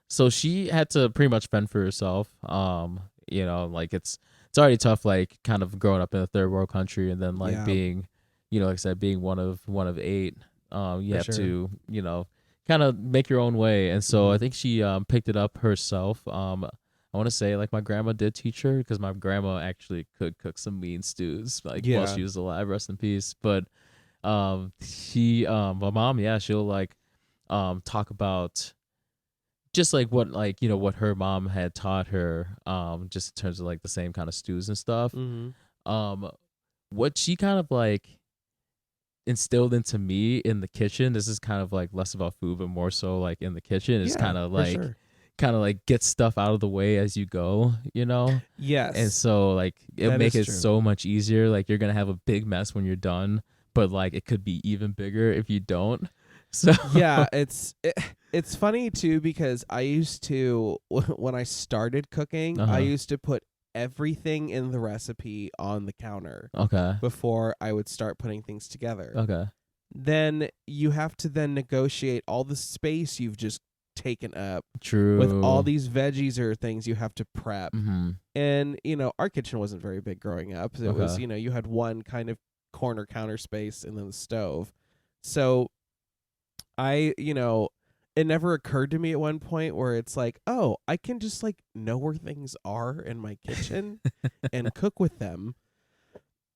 so she had to pretty much fend for herself. Like it's already tough, like kind of growing up in a third world country, and then like
Yeah.
being, like I said, being one of 8. You
For
have
sure.
to, kind of make your own way. And so I
Mhm.
think she picked it up herself. I want to say like my grandma did teach her, because my grandma actually could cook some mean stews like while
Yeah.
she was alive, rest in peace. But my mom, yeah, she'll like talk about just like what her mom had taught her, just in terms of like the same kind of stews and stuff.
Mhm.
What she kind of like instilled into me in the kitchen, this is kind of like less about food but more so like in the kitchen, is
Yeah,
kind of
for
like
sure.
get stuff out of the way as you go,
Yes.
and so like it'll
That
make
is
it
true.
so much easier. Like you're gonna have a big mess when you're done, but like it could be even bigger if you don't. So
Yeah, it's funny too, because I used to when I started cooking,
Uh-huh.
I used to put everything in the recipe on the counter
okay.
before I would start putting things together.
Okay.
Then you have to then negotiate all the space you've just taken up
True.
with all these veggies or things you have to prep.
Mm-hmm.
And our kitchen wasn't very big growing up. It was,
Okay.
you had one kind of corner counter space and then the stove. So it never occurred to me at one point where it's like, oh, I can just like know where things are in my kitchen and cook with them.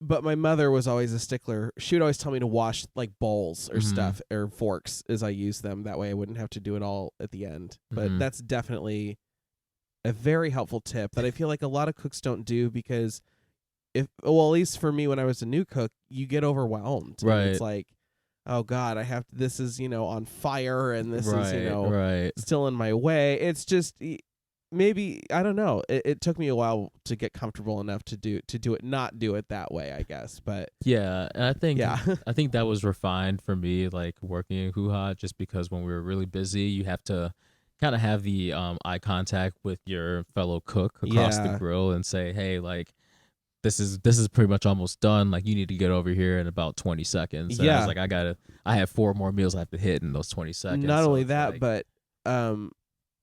But my mother was always a stickler. She would always tell me to wash like bowls or
Mhm.
stuff or forks as I use them. That way I wouldn't have to do it all at the end. But
Mhm.
that's definitely a very helpful tip that I feel like a lot of cooks don't do, because at least for me when I was a new cook, you get overwhelmed. And
Right.
it's like, oh God, this is, on fire, and this
right.
is,
Right.
still in my way. It's just maybe, I don't know. It took me a while to get comfortable enough to do it, not do it that way, I guess. But
Yeah, and I think
yeah.
I think that was refined for me, like working in Hoo Ha, just because when we were really busy, you have to kind of have the eye contact with your fellow cook across the
Yeah.
grill and say, hey, like, this is pretty much almost done. Like, you need to get over here in about 20 seconds. And I
Yeah.
was like, I have 4 more meals I have to hit in those 20 seconds.
Not
So
only
it's
that,
like,
but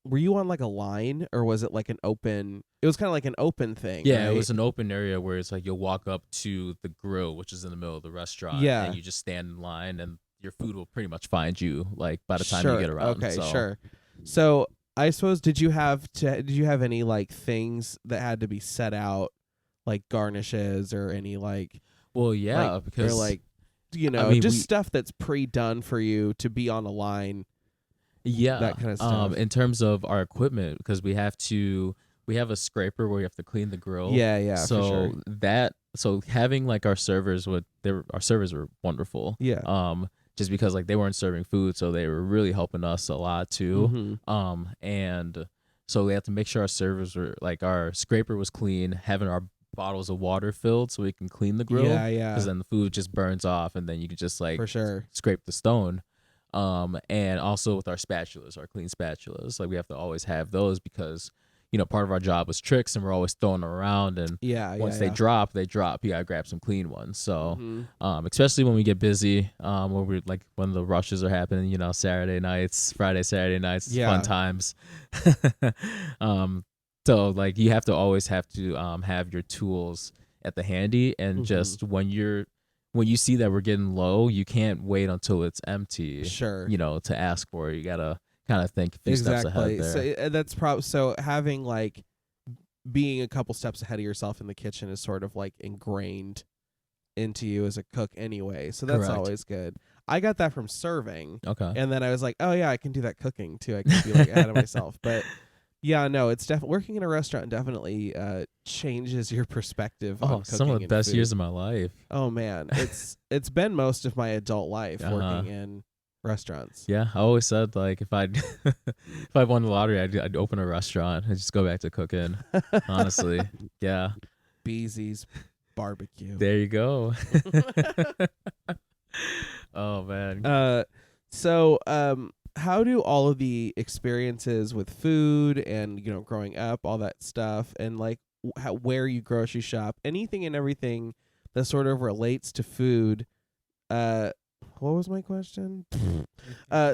were you on like a line, or was it like an open? It was kind of like an open thing.
yeah,
right?
it was an open area where it's like you'll walk up to the grill, which is in the middle of the restaurant,
Yeah.
and you just stand in line, and your food will pretty much find you like by the time
Sure.
you get around.
Okay,
So,
sure. So I suppose did you have any like things that had to be set out, like garnishes or any like
well, yeah,
like,
because
or like
I mean,
just stuff that's pre-done for you to be on a line.
yeah,
that kind of stuff.
in terms of our equipment, because we have a scraper where we have to clean the grill.
Yeah,
So
for sure.
having like our servers our servers were wonderful.
Yeah.
Just because like they weren't serving food, so they were really helping us a lot too. And so we have to make sure our servers were like, our scraper was clean, having our bottles of water filled so we can clean the grill.
Yeah.
Because then the food just burns off, and then you can just like
For sure.
scrape the stone. And also with our spatulas, our clean spatulas, like we have to always have those because, part of our job was tricks, and we're always throwing them around, and once they drop, you gotta grab some clean ones. So, especially when we get busy, when we're like, when the rushes are happening, Saturday nights, Saturday nights, fun times. So like you have to always have your tools at the handy, and just when you see that we're getting low, you can't wait until it's empty.
Sure.
To ask for it. You gotta kind of think a few steps ahead there.
So that's so having like being a couple steps ahead of yourself in the kitchen is sort of like ingrained into you as a cook anyway. So that's
Correct.
always good. I got that from serving.
Okay.
And then I was like, oh yeah, I can do that cooking too. I can be like ahead of myself. But yeah, no, it's definitely working in a restaurant definitely changes your perspective on cooking
some of the
and
best
food.
years of my life.
Oh man, it's been most of my adult life working in restaurants.
Yeah, I always said like if I if I won the lottery, I'd open a restaurant and just go back to cooking. Honestly, yeah.
Beezy's barbecue.
There you go. Oh man.
So how do all of the experiences with food and growing up, all that stuff, and like where you grocery shop, anything and everything that sort of relates to food, what was my question?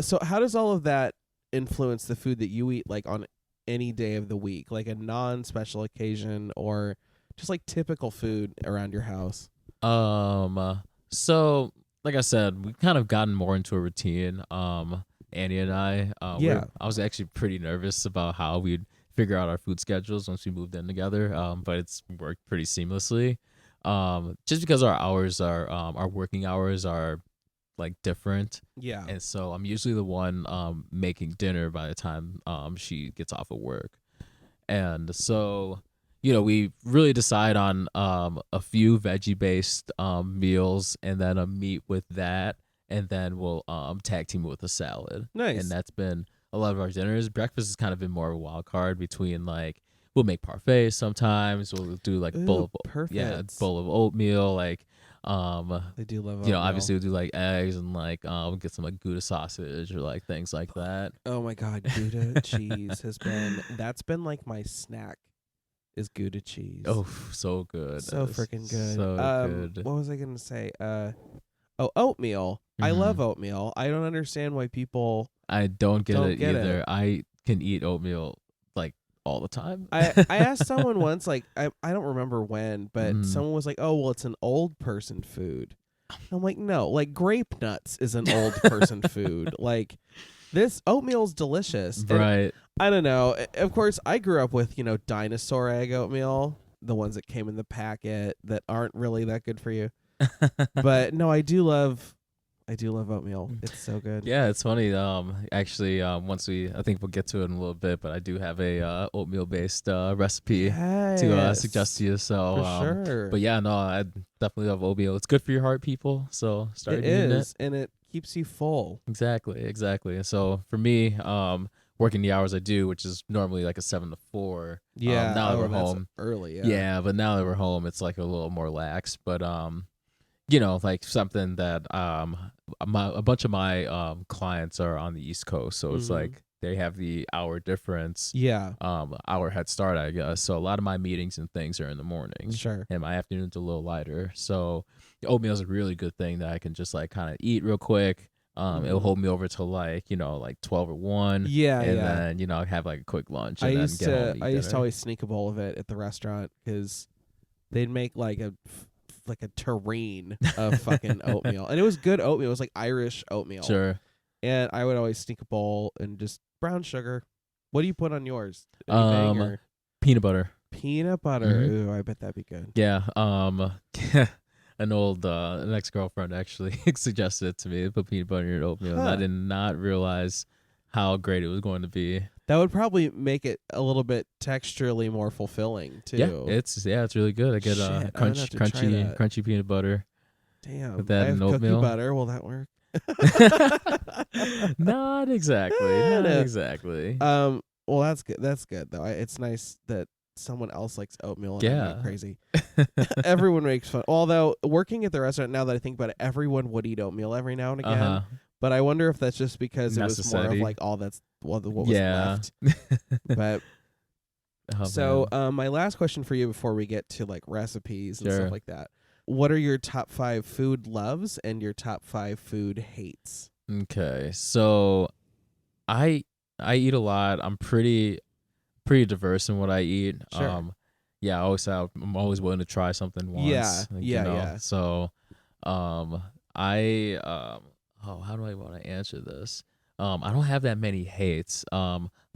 So how does all of that influence the food that you eat, like on any day of the week, like a non-special occasion or just like typical food around your house?
So like I said, we've kind of gotten more into a routine. Annie and I, I was actually pretty nervous about how we'd figure out our food schedules once we moved in together. But it's worked pretty seamlessly. Just because our working hours are like different.
Yeah.
And so I'm usually the one making dinner by the time she gets off of work. And so, we really decide on a few veggie-based meals, and then a meat with that, and then we'll tag team it with a salad.
Nice.
And that's been a lot of our dinners. Breakfast has kind of been more of a wild card between like, we'll make parfaits sometimes. We'll do like bowl of oatmeal, like
they do love oatmeal.
obviously we'll do like eggs, and like we'll get some like Gouda sausage or like things like that.
Oh my god, Gouda cheese that's been like my snack, is Gouda cheese.
Oh, so good.
So freaking good.
So good.
What was I gonna say? Oatmeal. I love oatmeal. I don't understand why people
I don't get it
get
either.
it.
I can eat oatmeal like all the time.
I asked someone once, like I don't remember when, but someone was like, "Oh, well, it's an old person food." I'm like, "No, like grape nuts is an old person food. Like this oatmeal's delicious." And
Right.
I don't know. Of course, I grew up with dinosaur egg oatmeal, the ones that came in the packet that aren't really that good for you. But no, I do love oatmeal. It's so good.
Yeah, it's funny. Actually, once I think we'll get to it in a little bit, but I do have a oatmeal based recipe to suggest to you. So
for sure.
But yeah, no, I definitely love oatmeal. It's good for your heart, people. So start
It
eating
is, and it keeps you full.
Exactly. And so for me, working the hours I do, which is normally like a 7 to 4.
Yeah.
Now that we're
that's
home,
early.
yeah. But now that we're home, it's like a little more lax. But like something that a bunch of my clients are on the East Coast, so it's like they have the hour difference,
Yeah.
hour head start, I guess. So a lot of my meetings and things are in the morning,
Sure.
and my afternoon's a little lighter. So oatmeal is a really good thing that I can just like kind of eat real quick. It'll hold me over till like 12 or 1.
Yeah,
and
yeah.
then have like a quick lunch
I
and then
used
get home
to
and eat
I used to
dinner.
always sneak a bowl of it at the restaurant because they'd make like a terrine of fucking oatmeal, and it was good oatmeal. It was like Irish oatmeal.
Sure.
And I would always sneak a bowl and just brown sugar. What do you put on yours? Anything or
Peanut butter.
peanut butter?
Mhm.
Ooh, I bet that'd be good.
Yeah. An ex-girlfriend actually suggested it to me, put peanut butter in oatmeal, and I
Huh.
did not realize how great it was going to be.
That would probably make it a little bit texturally more fulfilling too.
It's really good. I get
Shit, I'm gonna have to try that.
crunchy peanut butter.
Damn.
Put that
I have
in
cookie
oatmeal.
butter. Will that work?
Not exactly.
No.
Not exactly.
Well, that's good. That's good though. It's nice that someone else likes oatmeal and I'm not
Yeah.
crazy. Everyone makes fun. Although working at the restaurant, now that I think about it, everyone would eat oatmeal every now and again.
Uh-huh.
But I wonder if that's just because it was more of
Necessity.
like all that's what was
Yeah.
left. But
Oh,
so
man.
my last question for you before we get to like recipes and
Sure.
stuff like that. What are your top 5 food loves and your top 5 food hates?
Okay, so I eat a lot. I'm pretty diverse in what I eat.
Sure.
Yeah, I'm always willing to try something once.
Yeah,
like,
yeah.
So, how do I want to answer this? I don't have that many hates.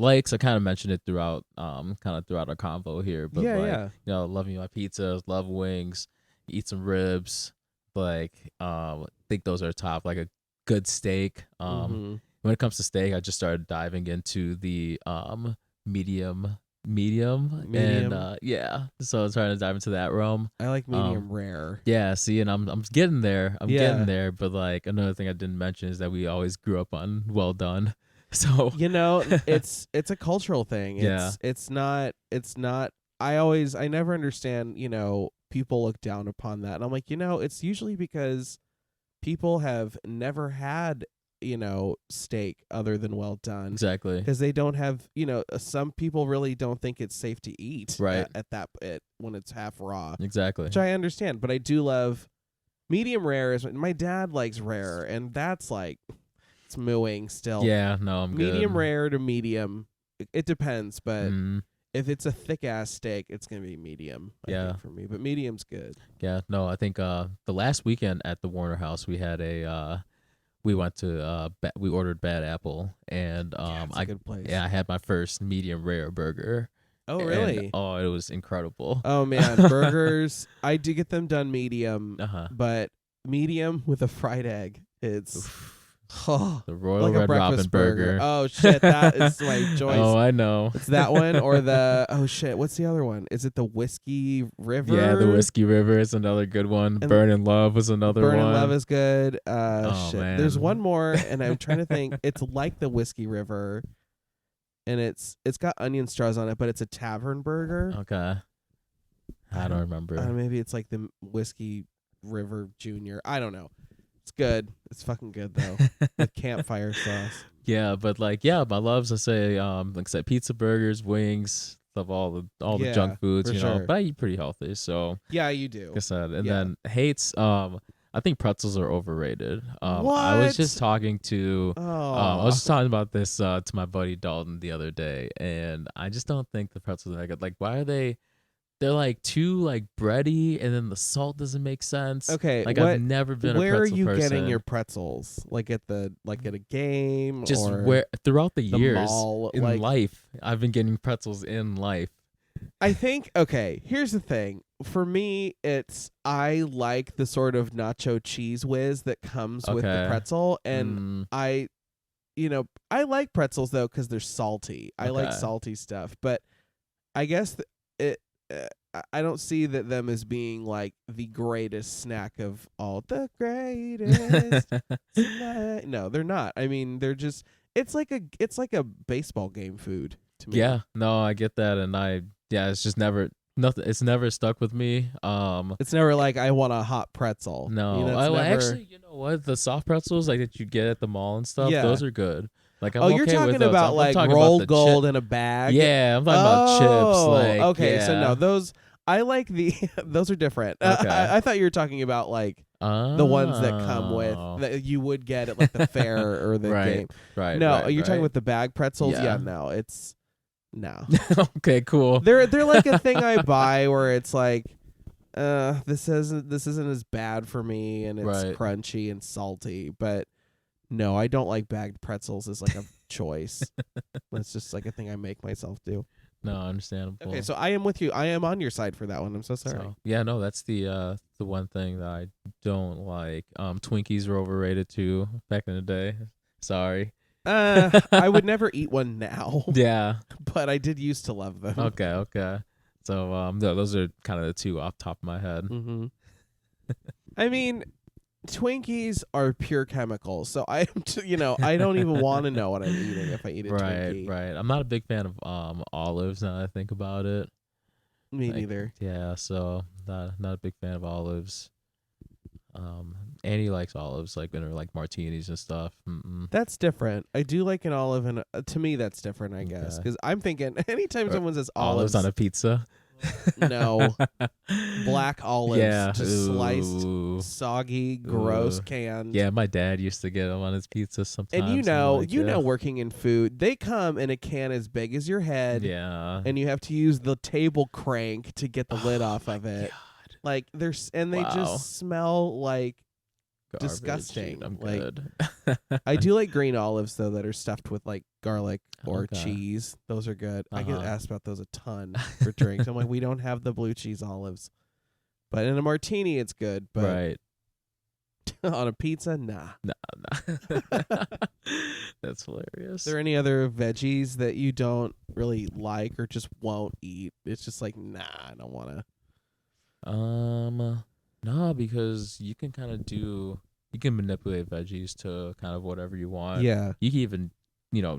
Likes, I kind of mentioned it throughout our convo here, but
Yeah.
loving my pizzas, love wings, eat some ribs, think those are top. Like a good steak.
Mhm.
When it comes to steak, I just started diving into the medium, and so I'm trying to dive into that realm.
I like medium rare.
Yeah, see, and I'm getting there. I'm
Yeah.
getting there, but like another thing I didn't mention is that we always grew up on well done. So
It's a cultural thing.
Yeah.
It's not I never understand, people look down upon that. And I'm like, it's usually because people have never had, steak other than well done.
exactly.
Because they don't have, some people really don't think it's safe to eat
Right.
when it's half raw,
Exactly.
which I understand. But I do love medium rare. My dad likes rare, and that's like, it's mooing still.
Yeah, no, I'm good.
Medium rare to medium. It depends, but
Mm,
if it's a thick ass steak, it's gonna be medium. I
Yeah.
think, for me, but medium's good.
yeah, no, I think the last weekend at the Warner House we had we went to we ordered Bad Apple, and
It's a good place.
I had my first medium rare burger.
Oh
and,
really?
oh, it was incredible.
Oh man, burgers. I do get them done medium,
Uh-huh.
but medium with a fried egg. It's
The Royal
like a
Red Robin
breakfast burger.
burger.
Oh shit, that is my choice.
Oh, I know.
It's that one or the what's the other one? Is it the Whiskey River?
Yeah, the Whiskey River is another good one.
And
Burn in Love was another
Burn
one.
and Love is good.
Oh,
Shit.
man.
There's one more, and I'm trying to think. It's like the Whiskey River, and it's got onion straws on it, but it's a tavern burger.
Okay. I don't remember.
Maybe it's like the Whiskey River Junior. I don't know. It's good. It's fucking good though, with campfire sauce.
Yeah, but my loves, I say, like I said, pizza, burgers, wings, love all the
Yeah,
junk foods,
for
you know.
sure.
But I eat pretty healthy, so
Yeah, you do.
like I said. And
Yeah.
then hates, I think pretzels are overrated. I
What?
was just talking to
Oh,
I was just talking about this to my buddy Dalton the other day, and I just don't think the pretzels are that good. Like, why are they? They're like too like bready, and then the salt doesn't make sense.
okay.
Like,
what,
I've never been a
where are
pretzel
you
person.
getting your pretzels? Like at a game?
Just
or
where throughout the
the
years
mall,
in
like-
life, I've been getting pretzels in life.
I think, okay, here's the thing. For me, I like the sort of nacho cheese whiz that comes with the
Okay.
pretzel. And
Mm,
I like pretzels, though, because they're salty. I like
Okay.
salty stuff. But I guess I don't see them as being like the greatest snack of all. The greatest snack. No, they're not. I mean, they're just, it's like a baseball game food to me.
yeah, no, I get that, and it's just never nothing. It's never stuck with me.
It's never like I want a hot pretzel.
No,
it's
I
never,
actually, you know what? The soft pretzels like that you get at the mall and stuff,
Yeah.
those are good. Like I'm
Oh,
okay
you're
with
talking
those.
about
I'm
like
talking
rolled
about the
gold in a bag.
Yeah, I'm talking about chips. Like
okay. So
yeah.
no, those I like the those are different.
Okay.
I thought you were talking about like the ones that come with that you would get at like the fair or the
Right,
game.
right.
No,
right,
you're talking
right.
about the bag pretzels. Yeah,
Yeah.
no, it's no.
Okay, cool.
They're like a thing I buy where it's like, this isn't as bad for me, and it's
Right.
crunchy and salty. But no, I don't like bagged pretzels as like a choice. That's just like a thing I make myself do.
No, understandable.
Okay, so I am with you. I am on your side for that one. I'm so sorry.
So, yeah, no, that's the one thing that I don't like. Twinkies were overrated too back in the day. Sorry.
I would never eat one now,
Yeah.
but I did used to love them.
Okay. So those are kind of the two off the top of my head.
Mm-hmm. I mean, Twinkies are pure chemicals, so I don't even want to know what I'm eating if I eat a Twinkie.
Right. I'm not a big fan of olives now that I think about it.
Me neither.
Yeah, so not a big fan of olives. Annie likes olives, like in her like martinis and stuff. Mm-mm.
That's different. I do like an olive, and to me, that's different. I guess
Okay.
because I'm thinking anytime someone says
Olives on a pizza.
no, black olives,
Yeah,
just sliced,
ooh.
soggy, gross,
Ooh.
canned.
Yeah, my dad used to get them on his pizza sometimes.
And
I'm like,
working in food, they come in a can as big as your head.
Yeah.
And you have to use the table crank to get the lid off of it.
God.
Like they
Wow.
just smell like
Garbage.
disgusting.
I'm
Like,
good.
I do like green olives though that are stuffed with like garlic or
Okay.
cheese. Those are good. I get
Uh-huh.
asked about those a ton for drinks. I'm like, we don't have the blue cheese olives. But in a martini it's good. But
Right.
on a pizza, nah.
Nah. That's hilarious.
Are there any other veggies that you don't really like or just won't eat? It's just like, nah, I don't want to.
No, because you can manipulate veggies to kind of whatever you want.
Yeah.
You can even,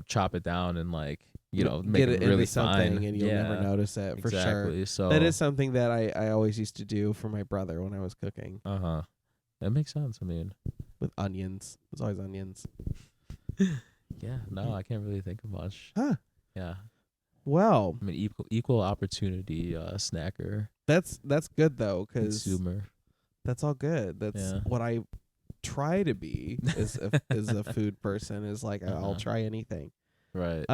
chop it down and like, make
get
it
it
really
into something
fine.
and you'll never notice it for sure.
Exactly. So
That is something that I always used to do for my brother when I was cooking
that makes sense. I mean,
with onions. It was always onions.
yeah, no, I can't really think of much.
Huh.
Yeah.
Well,
I mean, equal opportunity snacker,
that's good though, because
consumer.
that's all good. That's what I try to be as a food person. Is like I'll try anything.
Right.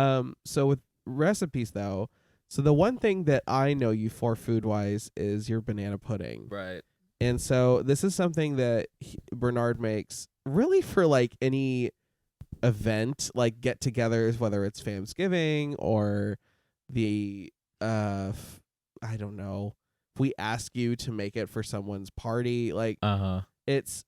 So with recipes though, so the one thing that I know you for food wise is your banana pudding.
Right.
And so this is something that Bernard makes really for like any event, like get-togethers, whether it's Thanksgiving or the I don't know. If we ask you to make it for someone's party, like it's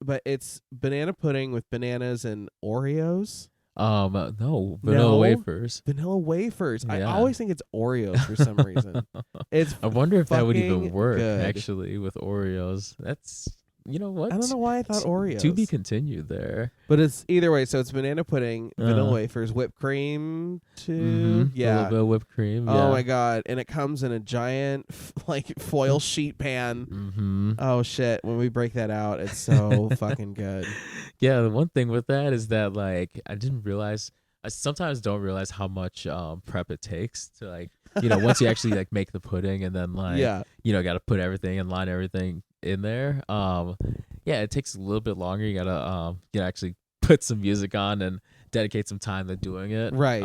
banana pudding with bananas and Oreos.
No, vanilla wafers.
Vanilla wafers. I
Yeah.
always think it's Oreos for some reason. It's
I wonder if that would even
fucking
work
good.
actually with Oreos. That's what?
I don't know why I thought Oreos.
To be continued there.
But it's either way. So it's banana pudding, vanilla wafers, whipped cream too.
A little bit of whipped cream.
Oh my god! And it comes in a giant foil sheet pan.
Mm-hmm.
Oh shit! When we break that out, it's so fucking good.
Yeah, the one thing with that is that like I sometimes don't realize how much prep it takes to like once you actually like make the pudding and then like got to put everything and line everything in there. It takes a little bit longer. You gotta actually put some music on and dedicate some time to doing it.
Right.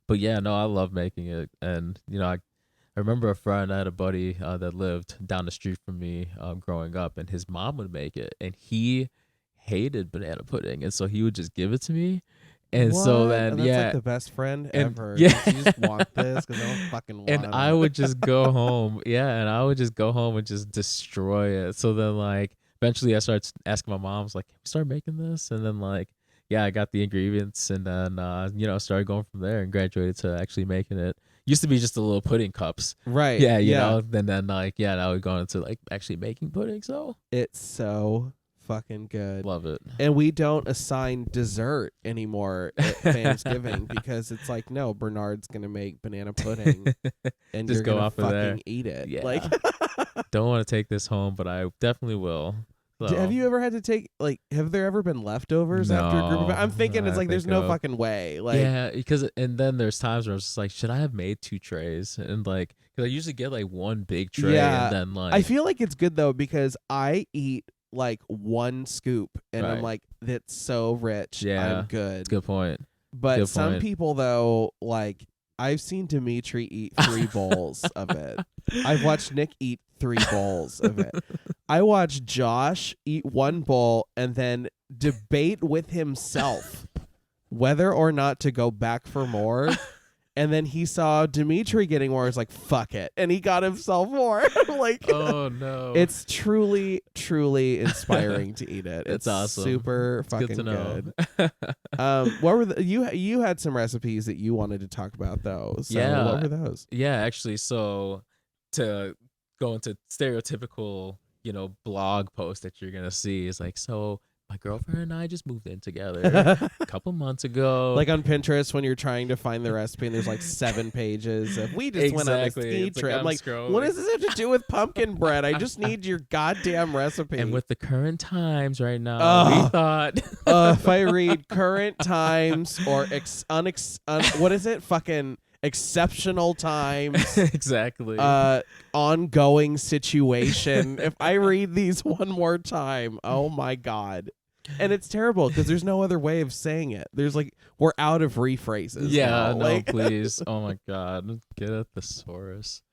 But yeah, no, I love making it, and I remember a friend. I had a buddy that lived down the street from me growing up, and his mom would make it, and he hated banana pudding, and so he would just give it to me. And so then,
that's like the best friend ever.
Yeah.
You just want this because I don't fucking want it.
And I would just go home. Yeah, and I would just go home and just destroy it. So then, like, eventually I started asking my mom, I was like, can we start making this? And then, like, I got the ingredients and then, started going from there and graduated to actually making it. Used to be just the little pudding cups.
Right.
Yeah, you know, and then, like, now we've gone into, like, actually making pudding, so.
It's so fucking good.
Love it.
And we don't assign dessert anymore at Thanksgiving because it's like, no, Bernard's gonna make banana pudding and
Just
you're
go
gonna
off of
fucking
there.
eat it.
Yeah.
Like
Don't want to take this home, but I definitely will. So,
Have you ever had to take have there ever been leftovers after a group of?
No,
I'm thinking it's
I
like there's
think
no
of-
fucking way. Like
yeah, and then there's times where I was just like, should I have made 2 trays? And like, because I usually get like one big tray,
Yeah,
and then like
I feel like it's good though because I eat like one scoop and I'm
Right.
like, that's so rich.
Yeah,
I'm good.
good point.
But
good
some
point.
people though, like I've seen Dimitri eat 3 bowls of it. I've watched Nick eat 3 bowls of it. I watched Josh eat 1 bowl and then debate with himself whether or not to go back for more. And then he saw Dimitri getting more. He's like, fuck it. And he got himself more. Like,
Oh no,
it's truly, truly inspiring to eat it.
It's awesome.
Super
It's
fucking
good to know.
good. What were you had some recipes that you wanted to talk about though? So
Yeah.
what were those?
Yeah, actually, so to go into stereotypical, blog post that you're gonna see is like, so my girlfriend and I just moved in together a couple months ago.
Like on Pinterest when you're trying to find the recipe and there's like 7 pages of we just went on a
Exactly.
ski
It's like
trip. I'm
I'm
like,
scrolling.
what does this have to do with pumpkin bread? I just need your goddamn recipe.
And with the current times right now,
Ugh.
we thought
If I read current times or what is it? Fucking exceptional times.
exactly.
Ongoing situation. If I read these one more time, oh my god. And it's terrible because there's no other way of saying it. There's like we're out of rephrases.
Yeah,
now.
no,
Like,
please. Oh my god, get a thesaurus.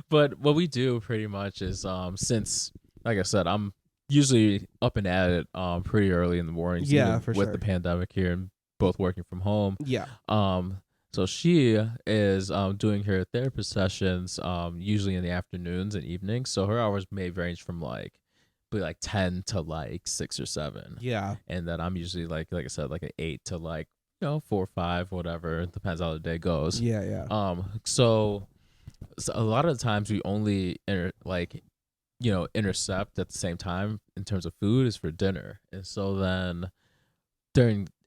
But what we do pretty much is since, like I said, I'm usually up and at it pretty early in the mornings.
Yeah,
even
for
with
sure.
the pandemic here and both working from home.
yeah.
So she is doing her therapist sessions usually in the afternoons and evenings. So her hours may range from like 10 to like 6 or 7.
Yeah.
And then I'm usually like I said, like an 8 to like 4 or 5, whatever. It depends how the day goes.
Yeah, yeah.
So a lot of the times we only intercept at the same time in terms of food is for dinner. And so then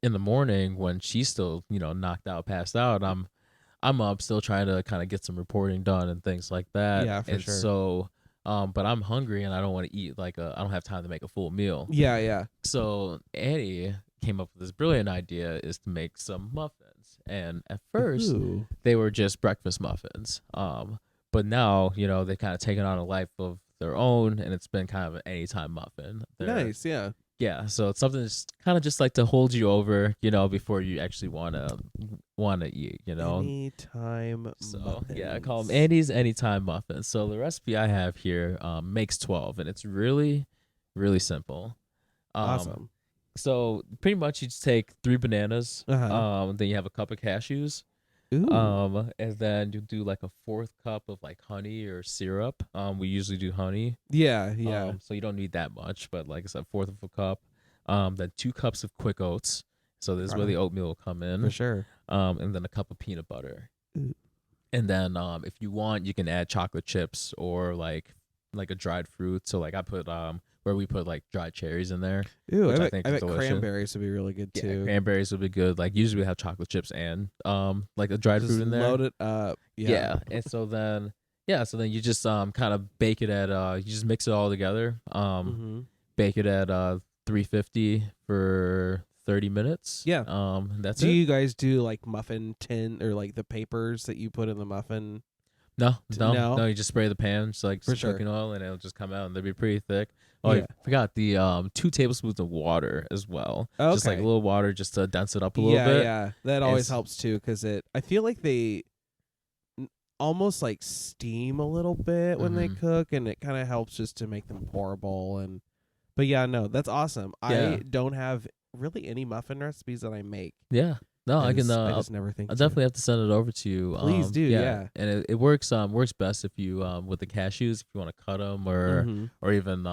in the morning when she's still knocked out, passed out, I'm up still trying to kind of get some reporting done and things like that.
Yeah, for
and
sure.
So but I'm hungry and I don't want to eat I don't have time to make a full meal.
Yeah, yeah.
So Annie came up with this brilliant idea is to make some muffins. And at first
Ooh.
they were just breakfast muffins. But now, they've kind of taken on a life of their own and it's been kind of an anytime muffin.
Nice, yeah.
Yeah, so it's something that's kind of just like to hold you over, before you actually want to eat,
Anytime
So yeah, I call
muffins.
them Andy's Anytime Muffins. So the recipe I have here makes 12, and it's really, really simple.
Awesome.
So pretty much you just take 3 bananas.
Uh-huh.
Then you have a cup of cashews.
Ooh.
And then you do like a 4th cup of like honey or syrup. We usually do honey.
Yeah, yeah.
So you don't need that much, but like I said, 1/4 of a cup. Then 2 cups of quick oats. So this is where the oatmeal will come in.
For sure.
And then a cup of peanut butter.
Ooh.
And then if you want, you can add chocolate chips or like a dried fruit. So like I put where we put like dried cherries in there.
Ooh,
which
I
I
bet,
think
I
is
bet
delicious.
cranberries would be really good
Yeah,
too.
cranberries would be good. Like usually we have chocolate chips and like a dried
Just
fruit in there.
load it up. Yeah.
And so then you just kind of bake it at you just mix it all together.
Mm-hmm.
Bake it at 350 for 30 minutes.
Yeah.
That's
Do
it.
you guys do like muffin tin or like the papers that you put in the muffin?
No.
No?
You just spray the pan, just like
For
some
sure.
cooking oil, and it'll just come out, and they'll be pretty thick. Oh,
Yeah.
I forgot the 2 tablespoons of water as well.
Okay.
Just like a little water, just to dense it up a little
yeah,
bit.
yeah. That always
It's-
helps too because I feel like they almost like steam a little bit when they
Mhm.
cook, and it kind of helps just to make them pourable. But yeah, no, that's awesome.
Yeah.
I don't have really any muffin recipes that I make.
Yeah. No, I can.
I just never think.
I'll
to.
definitely have to send it over to you.
Please do, yeah.
And it works best if you with the cashews, if you want to cut them or
Mhm.
or even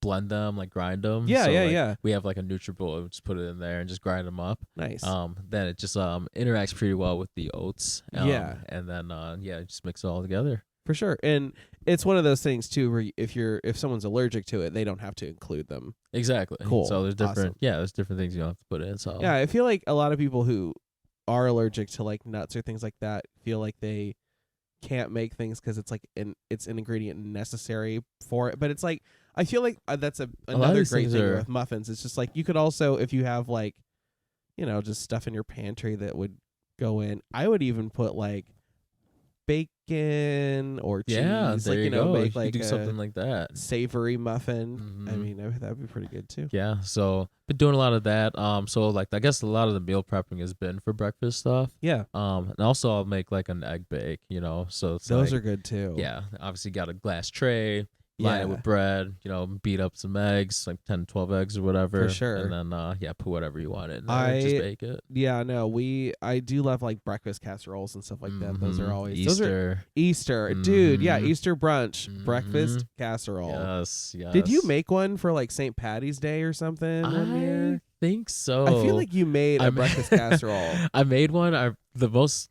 blend them, like grind them.
Yeah,
So,
yeah,
like,
yeah.
We have like a NutriBullet, just put it in there and just grind them up.
Nice.
Then it just interacts pretty well with the oats.
Yeah.
And then just mix it all together.
For sure. And it's one of those things too where if someone's allergic to it, they don't have to include them.
Exactly.
Cool.
So there's different
Awesome.
there's different things you don't have to put in. So
Yeah, I feel like a lot of people who are allergic to like nuts or things like that feel like they can't make things because it's like it's an ingredient necessary for it. But it's like I feel like that's another great thing with muffins. It's just like you could also, if you have like, just stuff in your pantry that would go in. I would even put like bacon or cheese.
Yeah, there
like
you go.
Make
you
like
could do something like that.
Savory muffin.
Mm-hmm.
I mean, that'd be pretty good too.
Yeah, so been doing a lot of that. So like I guess a lot of the meal prepping has been for breakfast stuff.
Yeah.
And also I'll make like an egg bake, so it's
those
like,
are good too.
Yeah, obviously got a glass tray, line it with bread, beat up some eggs, like 10, 12 eggs or whatever.
For sure.
And then put whatever you want in there, just bake it.
Yeah, no, I do love like breakfast casseroles and stuff like that. Those are always
Easter.
Easter. Dude, yeah, Easter brunch, breakfast casserole.
Yes.
Did you make one for like St. Patty's Day or something one year?
I think so.
I feel like you made a breakfast casserole.
I made one. The most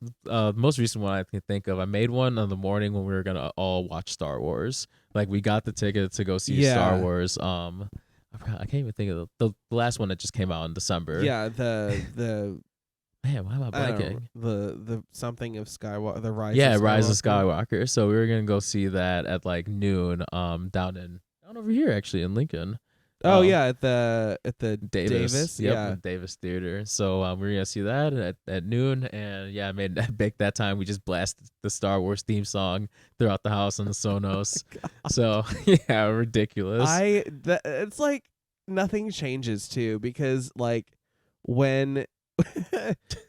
recent one I can think of. I made one on the morning when we were gonna all watch Star Wars. Like we got the ticket to go see Star Wars. I can't even think of the last one that just came out in December.
Yeah, the
man, why am I blanking?
The something of Skywalker, the Rise.
Yeah,
of Skywalker.
Rise of Skywalker. So we were gonna go see that at like noon. Down over here actually in Lincoln.
Oh yeah, at the
Davis. Yep,
yeah,
the Davis Theater. So we were gonna see that at noon, and yeah, I baked that time. We just blasted the Star Wars theme song throughout the house on the Sonos. So yeah, ridiculous.
It's like nothing changes too, because like when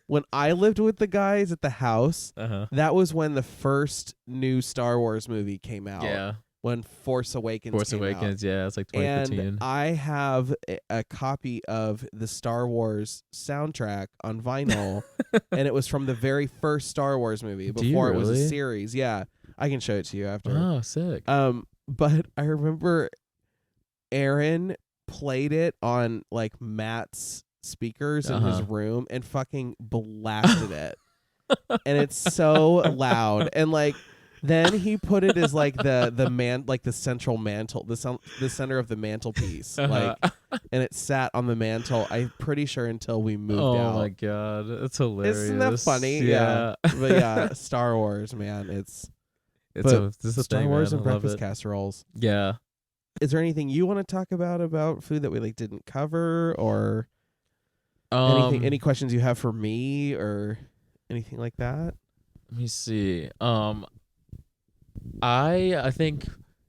when I lived with the guys at the house, that was when the first new Star Wars movie came out.
Yeah.
When Force Awakens came out.
Yeah, it's like 2015.
And I have a copy of the Star Wars soundtrack on vinyl, and it was from the very first Star Wars movie before it was a series. Yeah, I can show it to you after.
Oh, sick.
But I remember Aaron played it on like Matt's speakers in his room and fucking blasted it, and it's so loud and like. Then he put it as like the central mantle, the center of the mantelpiece, like, and it sat on the mantle. I'm pretty sure until we moved out.
Oh my god, that's hilarious!
Isn't that funny?
Yeah.
But yeah, Star Wars, man, it's Star Wars and breakfast casseroles.
Yeah.
Is there anything you want to talk about food that we like didn't cover, or anything? Any questions you have for me, or anything like that?
Let me see. I think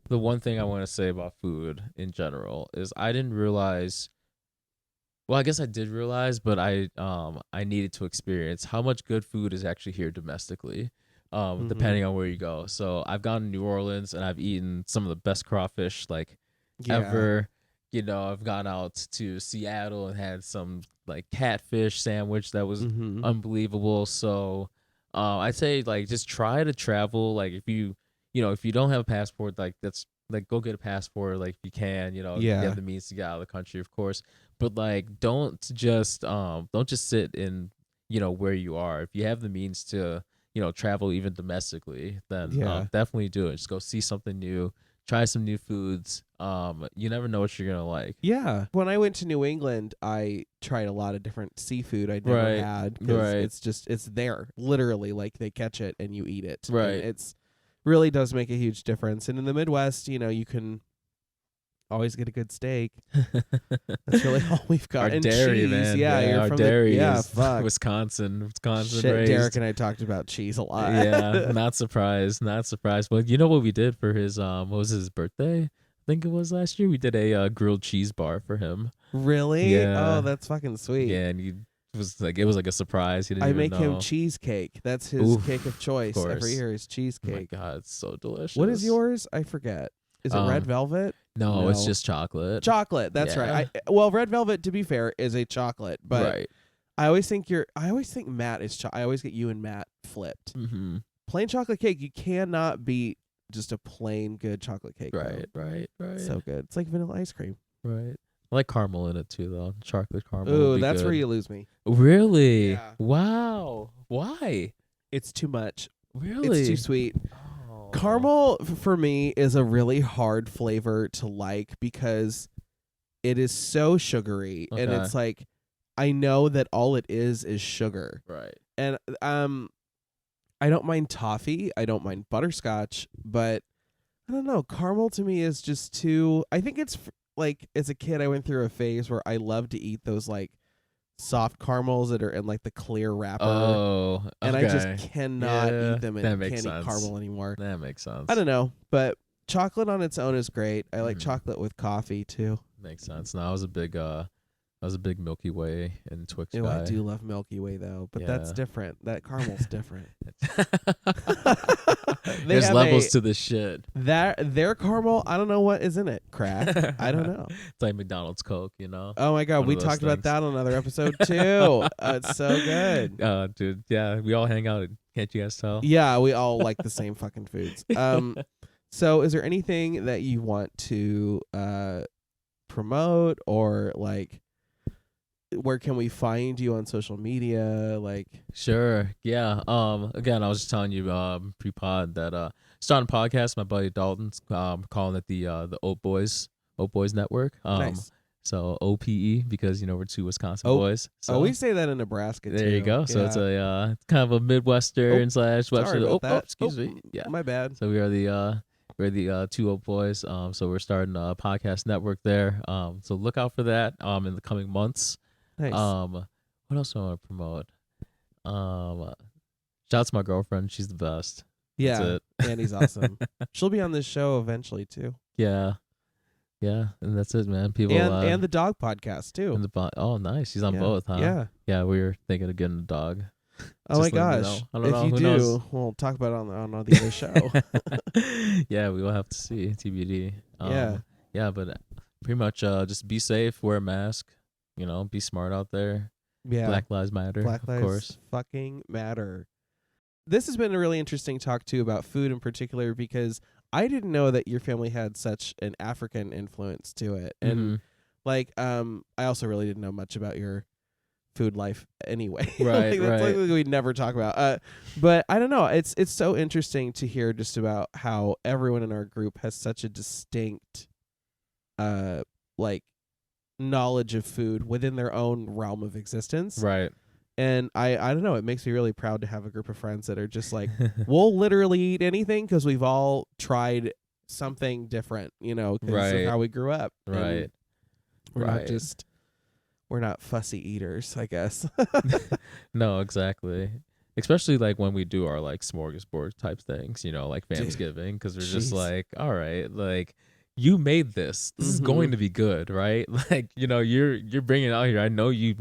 the one thing I want to say about food in general is I didn't realize. Well, I guess I did realize, but I needed to experience how much good food is actually here domestically, depending on where you go. So I've gone to New Orleans and I've eaten some of the best crawfish ever. I've gone out to Seattle and had some like catfish sandwich that was unbelievable. So I'd say like just try to travel. Like if you don't have a passport, like that's like go get a passport. Like if you can, if you have the means to get out of the country, of course. But like don't just sit in where you are. If you have the means to travel even domestically, then definitely do it. Just go see something new. Try some new foods. You never know what you're gonna like.
Yeah. When I went to New England, I tried a lot of different seafood I'd never had. Right. It's there, literally. Like they catch it and you eat it.
Right.
And it's really does make a huge difference. And in the Midwest, you can always get a good steak. That's really all we've got.
Our
and
dairy,
cheese.
man.
Yeah,
our dairy is
fuck.
Wisconsin
Shit,
raised.
Derek and I talked about cheese a lot.
Yeah, not surprised. Well, you know what we did for his what was his birthday? I think it was last year. We did a grilled cheese bar for him.
Really?
Yeah.
Oh, that's fucking sweet.
Yeah, and it was like a surprise. He didn't
I
even
make
know.
him cheesecake. That's his cake of choice.
Of
Every year is cheesecake.
Oh my god, it's so delicious.
What is yours? I forget. Is it red velvet?
No, it's just chocolate.
Chocolate. That's right. Red velvet, to be fair, is a chocolate, but I always think Matt is. I always get you and Matt flipped.
Mm-hmm.
Plain chocolate cake. You cannot beat just a plain good chocolate cake.
Right.
So good. It's like vanilla ice cream.
Right. I like caramel in it too, though. Chocolate caramel.
Ooh, that's where you lose me.
Really?
Yeah.
Wow. Why?
It's too much.
Really?
It's too sweet. Caramel for me is a really hard flavor to like because it is so sugary, and it's like I know that all it is sugar.
Right.
And I don't mind toffee. I don't mind butterscotch, but I don't know. Caramel to me is just too. I think it's like as a kid, I went through a phase where I loved to eat those like soft caramels that are in like the clear wrapper.
Oh, okay.
And I just cannot eat them and
that
can't
makes
eat
sense.
caramel anymore.
That makes sense.
I don't know, but chocolate on its own is great. I like
Mhm.
chocolate with coffee too.
Makes sense. No, I was a big Milky Way and Twix
Ew,
guy.
I do love Milky Way though, but that's
Yeah.
different. That caramel's different.
There's
have
levels to this shit.
Their caramel, I don't know what is in it. Crack? I don't know.
It's like McDonald's Coke, you know?
Oh my god,
One
we
of those
talked about
things.
that on another episode too. It's so good.
Dude, yeah, we all hang out. Can't you guys tell?
Yeah, we all like the same fucking foods. So is there anything that you want to promote, or like where can we find you on social media? Like,
Sure. Yeah. Again, I was just telling you pre-pod that starting a podcast. My buddy Dalton's calling it the Oat Boys Network.
nice.
So OPE, because we're two Wisconsin
Oh,
boys. So
we say that in Nebraska too.
there you go. So
Yeah.
it's a kind of a Midwestern slash
Sorry
Western.
about that.
Excuse me. Yeah.
My bad.
So we are the two Oat Boys. So we're starting a podcast network there. So look out for that in the coming months.
Nice.
What else do I want to promote? Shout out to my girlfriend. She's the best.
yeah,
That's it.
Andy's awesome. She'll be on this show eventually too.
Yeah. Yeah. And that's it, man. People
And the dog podcast too.
and the oh, nice. She's on
Yeah.
both, huh?
Yeah.
Yeah. We were thinking of getting a dog.
Oh my
Just let me
gosh.
know. I don't
If
know.
you
Who
do,
knows?
we'll talk about it on the other show.
Yeah, we will have to see. TBD.
Yeah.
Yeah, but pretty much just be safe, wear a mask, be smart out there.
Yeah.
Black Lives Matter,
Black
of
Lives
course.
fucking matter. This has been a really interesting talk too about food in particular, because I didn't know that your family had such an African influence to it. And
Mhm.
like I also really didn't know much about your food life anyway.
Right,
Like, that's
right.
something we'd never talk about. But I don't know. It's so interesting to hear just about how everyone in our group has such a distinct like knowledge of food within their own realm of existence.
Right.
And I don't know, it makes me really proud to have a group of friends that are just like, we'll literally eat anything because we've all tried something different, because
Right.
of how we grew up. And
Right.
we're not fussy eaters, I guess.
No, exactly. Especially like when we do our like smorgasbord type things, like Thanksgiving, because we're just
Jeez.
like, all right, like you made this. This is going
Mhm.
to be good, right? Like, you're bringing it out here. I know you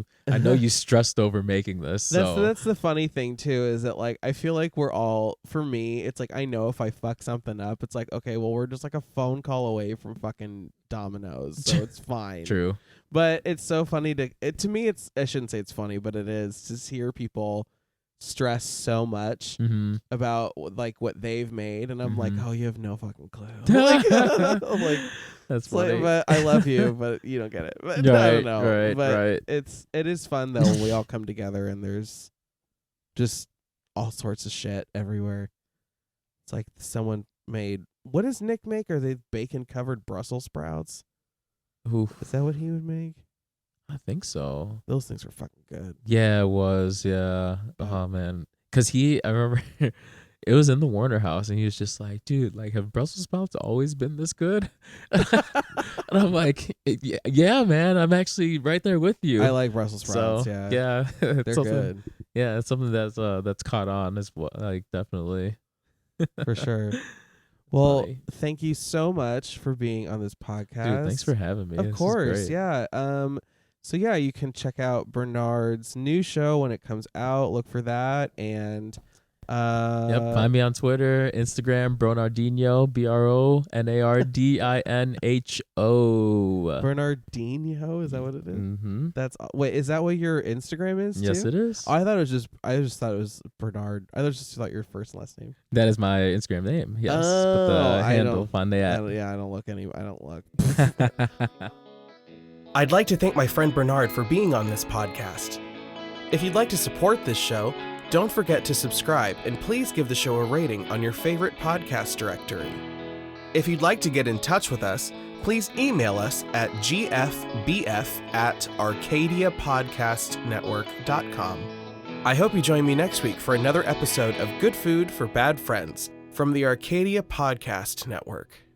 stressed over making this. So
That's the funny thing too, is that like I feel like we're all, for me, it's like I know if I fuck something up, it's like, okay, well, we're just like a phone call away from fucking Domino's, so it's fine.
true.
But it's so funny to me, I shouldn't say it's funny, but it is to hear people stress so much
Mm-hmm.
about like what they've made, and I'm like,
Mhm.
oh, you have no fucking clue. Like, I'm like,
That's
it's like,
funny.
but I love you, but you don't get it. But I
Right,
don't know.
right,
but
right.
it is fun though when we all come together and there's just all sorts of shit everywhere. It's like someone made, what does Nick make? Are they bacon covered Brussels sprouts?
Oof,
Is that what he would make?
I think so.
Those things are fucking good.
Yeah, it was. Yeah.
Yeah.
Oh man, because I remember it was in the Warner house, and he was just like, "Dude, like, have Brussels sprouts always been this good?" And I'm like, "Yeah, man, I'm actually right there with you."
I like Brussels sprouts.
So
yeah,
it's
they're
something-
good
Yeah, it's something that's caught on as well. Like, definitely.
for sure. Well,
Funny.
thank you so much for being on this podcast.
Dude, thanks for having me.
Of
This is
course,
great.
yeah. So yeah, you can check out Bernard's new show when it comes out. Look for that, and
Yep, find me on Twitter, Instagram, Bronardinho, BRONARDINHO.
Bernardinho, is that what it is?
Mm-hmm.
Wait, is that what your Instagram is?
Yes,
too?
it is.
Oh, I just thought it was Bernard. I just thought your first and last name.
That is my Instagram name. Yes,
Oh,
but the
I
handle,
don't-
find the
I
at.
don't look.
I'd like to thank my friend Bernard for being on this podcast. If you'd like to support this show, don't forget to subscribe and please give the show a rating on your favorite podcast directory. If you'd like to get in touch with us, please email us at gfbf@arcadiapodcastnetwork.com. I hope you join me next week for another episode of Good Food for Bad Friends from the Arcadia Podcast Network.